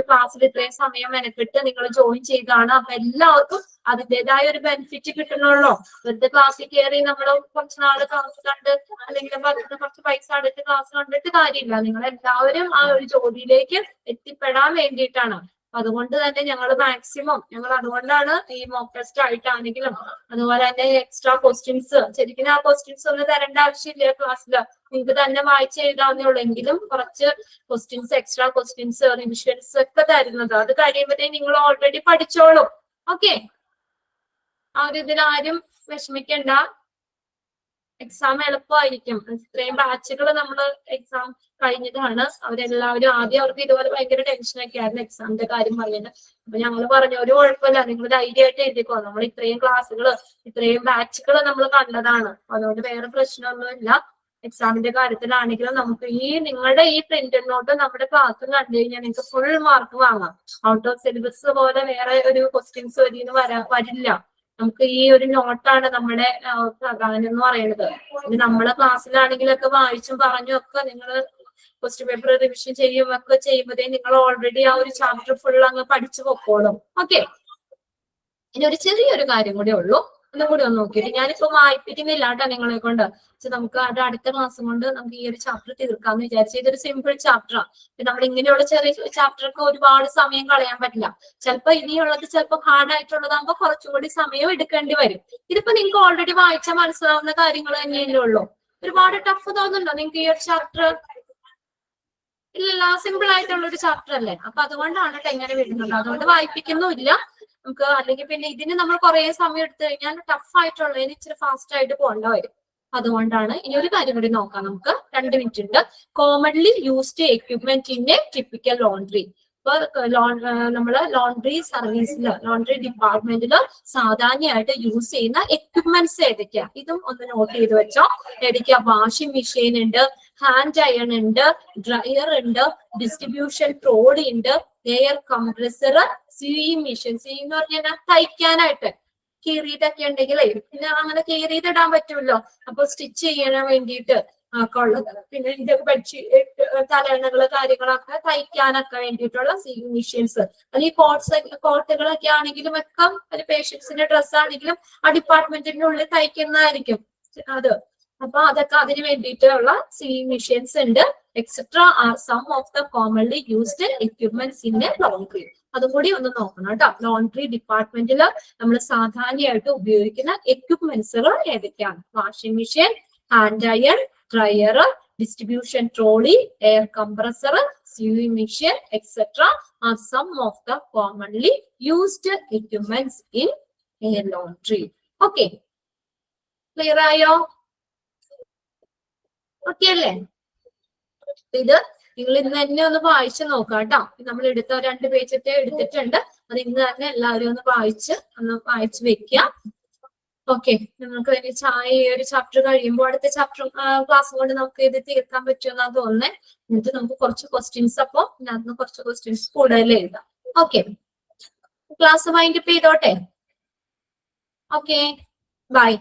ക്ലാസ്സിൽ ഇത്രയും സമയം മെനക്കെട്ട് നിങ്ങൾ ജോയിൻ ചെയ്താണ്. അപ്പൊ എല്ലാവർക്കും അതിൻ്റെതായ ഒരു ബെനിഫിറ്റ് കിട്ടണമല്ലോ. വെറുതെ ക്ലാസ്സിൽ കയറി നമ്മൾ കുറച്ച് നാള് ക്ലാസ് കണ്ട് അല്ലെങ്കിൽ കുറച്ച് പൈസ അടച്ച് ക്ലാസ് കണ്ടിട്ട് കാര്യമില്ല. നിങ്ങൾ എല്ലാവരും ആ ഒരു ജോലിയിലേക്ക് എത്തിപ്പെടാൻ വേണ്ടിയിട്ടാണ്. അതുകൊണ്ട് തന്നെ ഞങ്ങൾ മാക്സിമം അതുകൊണ്ടാണ് ഈ മോക്ക് ടെസ്റ്റ് ആയിട്ടാണെങ്കിലും അതുപോലെ തന്നെ എക്സ്ട്രാ ക്വസ്റ്റ്യൻസ് ശരിക്കും ആ ക്വസ്റ്റ്യൻസ് ഒന്നും തരേണ്ട ആവശ്യമില്ല ക്ലാസ്സിൽ, നിങ്ങൾക്ക് തന്നെ വായിച്ച് എഴുതാവുന്നേ ഉള്ളൂ. എങ്കിലും കുറച്ച് ക്വസ്റ്റ്യൻസ് എക്സ്ട്രാ ക്വസ്റ്റ്യൻസ് റിവിഷൻസ് ഒക്കെ തരുന്നത്. അത് കഴിയുമ്പോഴത്തേക്കും നിങ്ങൾ ഓൾറെഡി പഠിച്ചോളും. ഓക്കെ, ആ ഒരു ഇതിലാരും വിഷമിക്കണ്ട. എക്സാം എളുപ്പമായിരിക്കും. ഇത്രയും ബാച്ചുകൾ നമ്മൾ എക്സാം കഴിഞ്ഞതാണ്. അവരെല്ലാവരും ആദ്യം അവർക്ക് ഇതുപോലെ ഭയങ്കര ടെൻഷനൊക്കെ ആയിരുന്നു എക്സാമിന്റെ കാര്യം പറയുന്നത്. അപ്പൊ ഞങ്ങൾ പറഞ്ഞു ഒരു കുഴപ്പമില്ല, നിങ്ങൾ ധൈര്യമായിട്ട് എഴുതിക്കോ. നമ്മൾ ഇത്രയും ക്ലാസ്സുകൾ ഇത്രയും ബാച്ചുകൾ നമ്മൾ കണ്ടതാണ്. അതുകൊണ്ട് വേറെ പ്രശ്നമൊന്നുമില്ല. എക്സാമിന്റെ കാര്യത്തിലാണെങ്കിലും നമുക്ക് നിങ്ങളുടെ ഈ പ്രിന്റഡ് നോട്ട് നമ്മുടെ ക്ലാസ് കണ്ടു കഴിഞ്ഞാൽ നിങ്ങൾക്ക് ഫുൾ മാർക്ക് വാങ്ങാം. ഔട്ട് ഓഫ് സിലബസ് പോലെ വേറെ ഒരു ക്വസ്റ്റ്യൻസ് വരില്ല. നമുക്ക് ഈ ഒരു നോട്ടാണ് നമ്മുടെ പ്രധാനം എന്ന് പറയുന്നത്. നമ്മളെ ക്ലാസ്സിലാണെങ്കിലൊക്കെ വായിച്ചും പറഞ്ഞും ഒക്കെ നിങ്ങൾ ക്വസ്റ്റ്യൻ പേപ്പർ റിവിഷൻ ഒക്കെ ചെയ്യുമ്പോഴേ നിങ്ങൾ ഓൾറെഡി ആ ഒരു ചാപ്റ്റർ ഫുൾ അങ്ങ് പഠിച്ചു പൊക്കോളും. ഓക്കെ, ഇനി ഒരു ചെറിയൊരു കാര്യം കൂടെ ഉള്ളൂ. ഒന്നും കൂടി ഒന്ന് നോക്കിയിട്ട് ഞാനിപ്പോ വായിപ്പിക്കുന്നില്ല കേട്ടോ നിങ്ങളെ കൊണ്ട്. നമുക്ക് അത് അടുത്ത ക്ലാസ് കൊണ്ട് നമുക്ക് ഈ ഒരു ചാപ്റ്റർ തീർക്കാന്ന് വിചാരിച്ചു. ഇതൊരു സിമ്പിൾ ചാപ്റ്ററാണ്. നമ്മൾ ഇങ്ങനെയുള്ള ചെറിയ ചാപ്റ്റർക്ക് ഒരുപാട് സമയം കളയാൻ പറ്റില്ല. ചിലപ്പോ ഇനിയുള്ളത് ചിലപ്പോൾ ഹാർഡ് ആയിട്ടുള്ളതാകുമ്പോൾ കുറച്ചുകൂടി സമയം എടുക്കേണ്ടി വരും. ഇതിപ്പോ നിങ്ങൾക്ക് ഓൾറെഡി വായിച്ചാൽ മനസ്സിലാവുന്ന കാര്യങ്ങൾ തന്നെയല്ലേ ഉള്ളൂ. ഒരുപാട് ടഫ് തോന്നുന്നുണ്ടോ നിങ്ങൾക്ക് ഈ ഒരു ചാപ്റ്റർ? ഇല്ലല്ല, സിമ്പിൾ ആയിട്ടുള്ള ഒരു ചാപ്റ്റർ അല്ലേ. അപ്പൊ അതുകൊണ്ടാണ് എങ്ങനെ വരുന്നത്. അതുകൊണ്ട് വായിപ്പിക്കുന്നുമില്ല നമുക്ക്. അല്ലെങ്കിൽ പിന്നെ ഇതിന് നമ്മൾ കുറെ സമയം എടുത്തു കഴിഞ്ഞാൽ ടഫ് ആയിട്ടുള്ളതിന് ഇച്ചിരി ഫാസ്റ്റ് ആയിട്ട് പോകേണ്ട വരും. അതുകൊണ്ടാണ്. ഇനി ഒരു കാര്യം കൂടി നോക്കാം നമുക്ക്. 2 മിനിറ്റ് ഉണ്ട്. Commonly used equipment in A typical laundry. ഇപ്പൊ നമ്മള് ലോണ്ട്രി സർവീസിൽ ലോണ്ട്രി ഡിപ്പാർട്ട്മെന്റിൽ സാധാരണയായിട്ട് യൂസ് ചെയ്യുന്ന എക്യുപ്മെന്റ്സ് ഏതൊക്കെയാ? ഇതും ഒന്ന് നോട്ട് ചെയ്ത് വെച്ചോ. ഏതൊക്കെയാ? വാഷിംഗ് മെഷീൻ ഉണ്ട്, ഹാൻഡ് അയൺ ഉണ്ട്, ഡ്രയർ ഉണ്ട്, ഡിസ്ട്രിബ്യൂഷൻ ട്രോളി ഉണ്ട്, air compressor, seeing machine. Seeing എന്ന് പറഞ്ഞാൽ തയ്ക്കാനായിട്ട് കീറിയിട്ടൊക്കെ ഉണ്ടെങ്കിലേ പിന്നെ അങ്ങനെ കീറിയിട്ടിടാൻ പറ്റുമല്ലോ. അപ്പൊ സ്റ്റിച്ച് ചെയ്യാൻ വേണ്ടിയിട്ട് ഒക്കെ ഉള്ളത്. പിന്നെ ഇതിന്റെ ബെഡ്ഷീറ്റ് തലയണകള് കാര്യങ്ങളൊക്കെ തയ്ക്കാനൊക്കെ വേണ്ടിയിട്ടുള്ള സീവിങ് മെഷീൻസ്, അല്ലെങ്കിൽ കോട്ടുകളൊക്കെ ആണെങ്കിലും ഒക്കെ ഒരു പേഷ്യൻസിന്റെ ഡ്രസ്സ് ആണെങ്കിലും ആ ഡിപ്പാർട്ട്മെന്റിന്റെ ഉള്ളിൽ തയ്ക്കുന്നതായിരിക്കും അത്. അപ്പൊ അതൊക്കെ അതിന് വേണ്ടിയിട്ടുള്ള സീവിങ് മെഷീൻസ് ഉണ്ട്. Etcetera are some of the commonly used equipments in a laundry. അതും കൂടി ഒന്ന് നോക്കണം കേട്ടോ. ലോണ്ട്രി ഡിപ്പാർട്ട്മെന്റിൽ നമ്മൾ സാധാരണയായിട്ട് ഉപയോഗിക്കുന്ന എക്യുപ്മെന്റ്സുകൾ ഏതൊക്കെയാണ്? Washing machine, hand iron, dryer, distribution trolley, air compressor, sewing machine, etc. are some of the commonly used equipments in a laundry. Okay. Clear ആയോ? ഓക്കെ അല്ലേ? ഇത് നിങ്ങൾ ഇന്ന് തന്നെ ഒന്ന് വായിച്ചു നോക്കാം കേട്ടോ. നമ്മൾ എടുത്ത 2 പേജൊക്കെ എടുത്തിട്ടുണ്ട്. അത് ഇന്ന് തന്നെ എല്ലാവരും ഒന്ന് വായിച്ചു വെക്കുക. ഓക്കെ, നമുക്ക് ഒരു ചാപ്റ്റർ കഴിയുമ്പോൾ അടുത്ത ചാപ്റ്റർ ക്ലാസ് കൊണ്ട് നമുക്ക് ഇത് തീർക്കാൻ പറ്റുമെന്നാണ് തോന്നുന്നത്. എന്നിട്ട് നമുക്ക് കുറച്ച് ക്വസ്റ്റ്യൻസ്, അപ്പൊ ഇതിനകത്ത് കുറച്ച് ക്വസ്റ്റ്യൻസ് കൂടുതൽ എഴുതാം. ഓക്കെ, ക്ലാസ് വൈൻഡപ്പ് ചെയ്തോട്ടെ. Okay, by.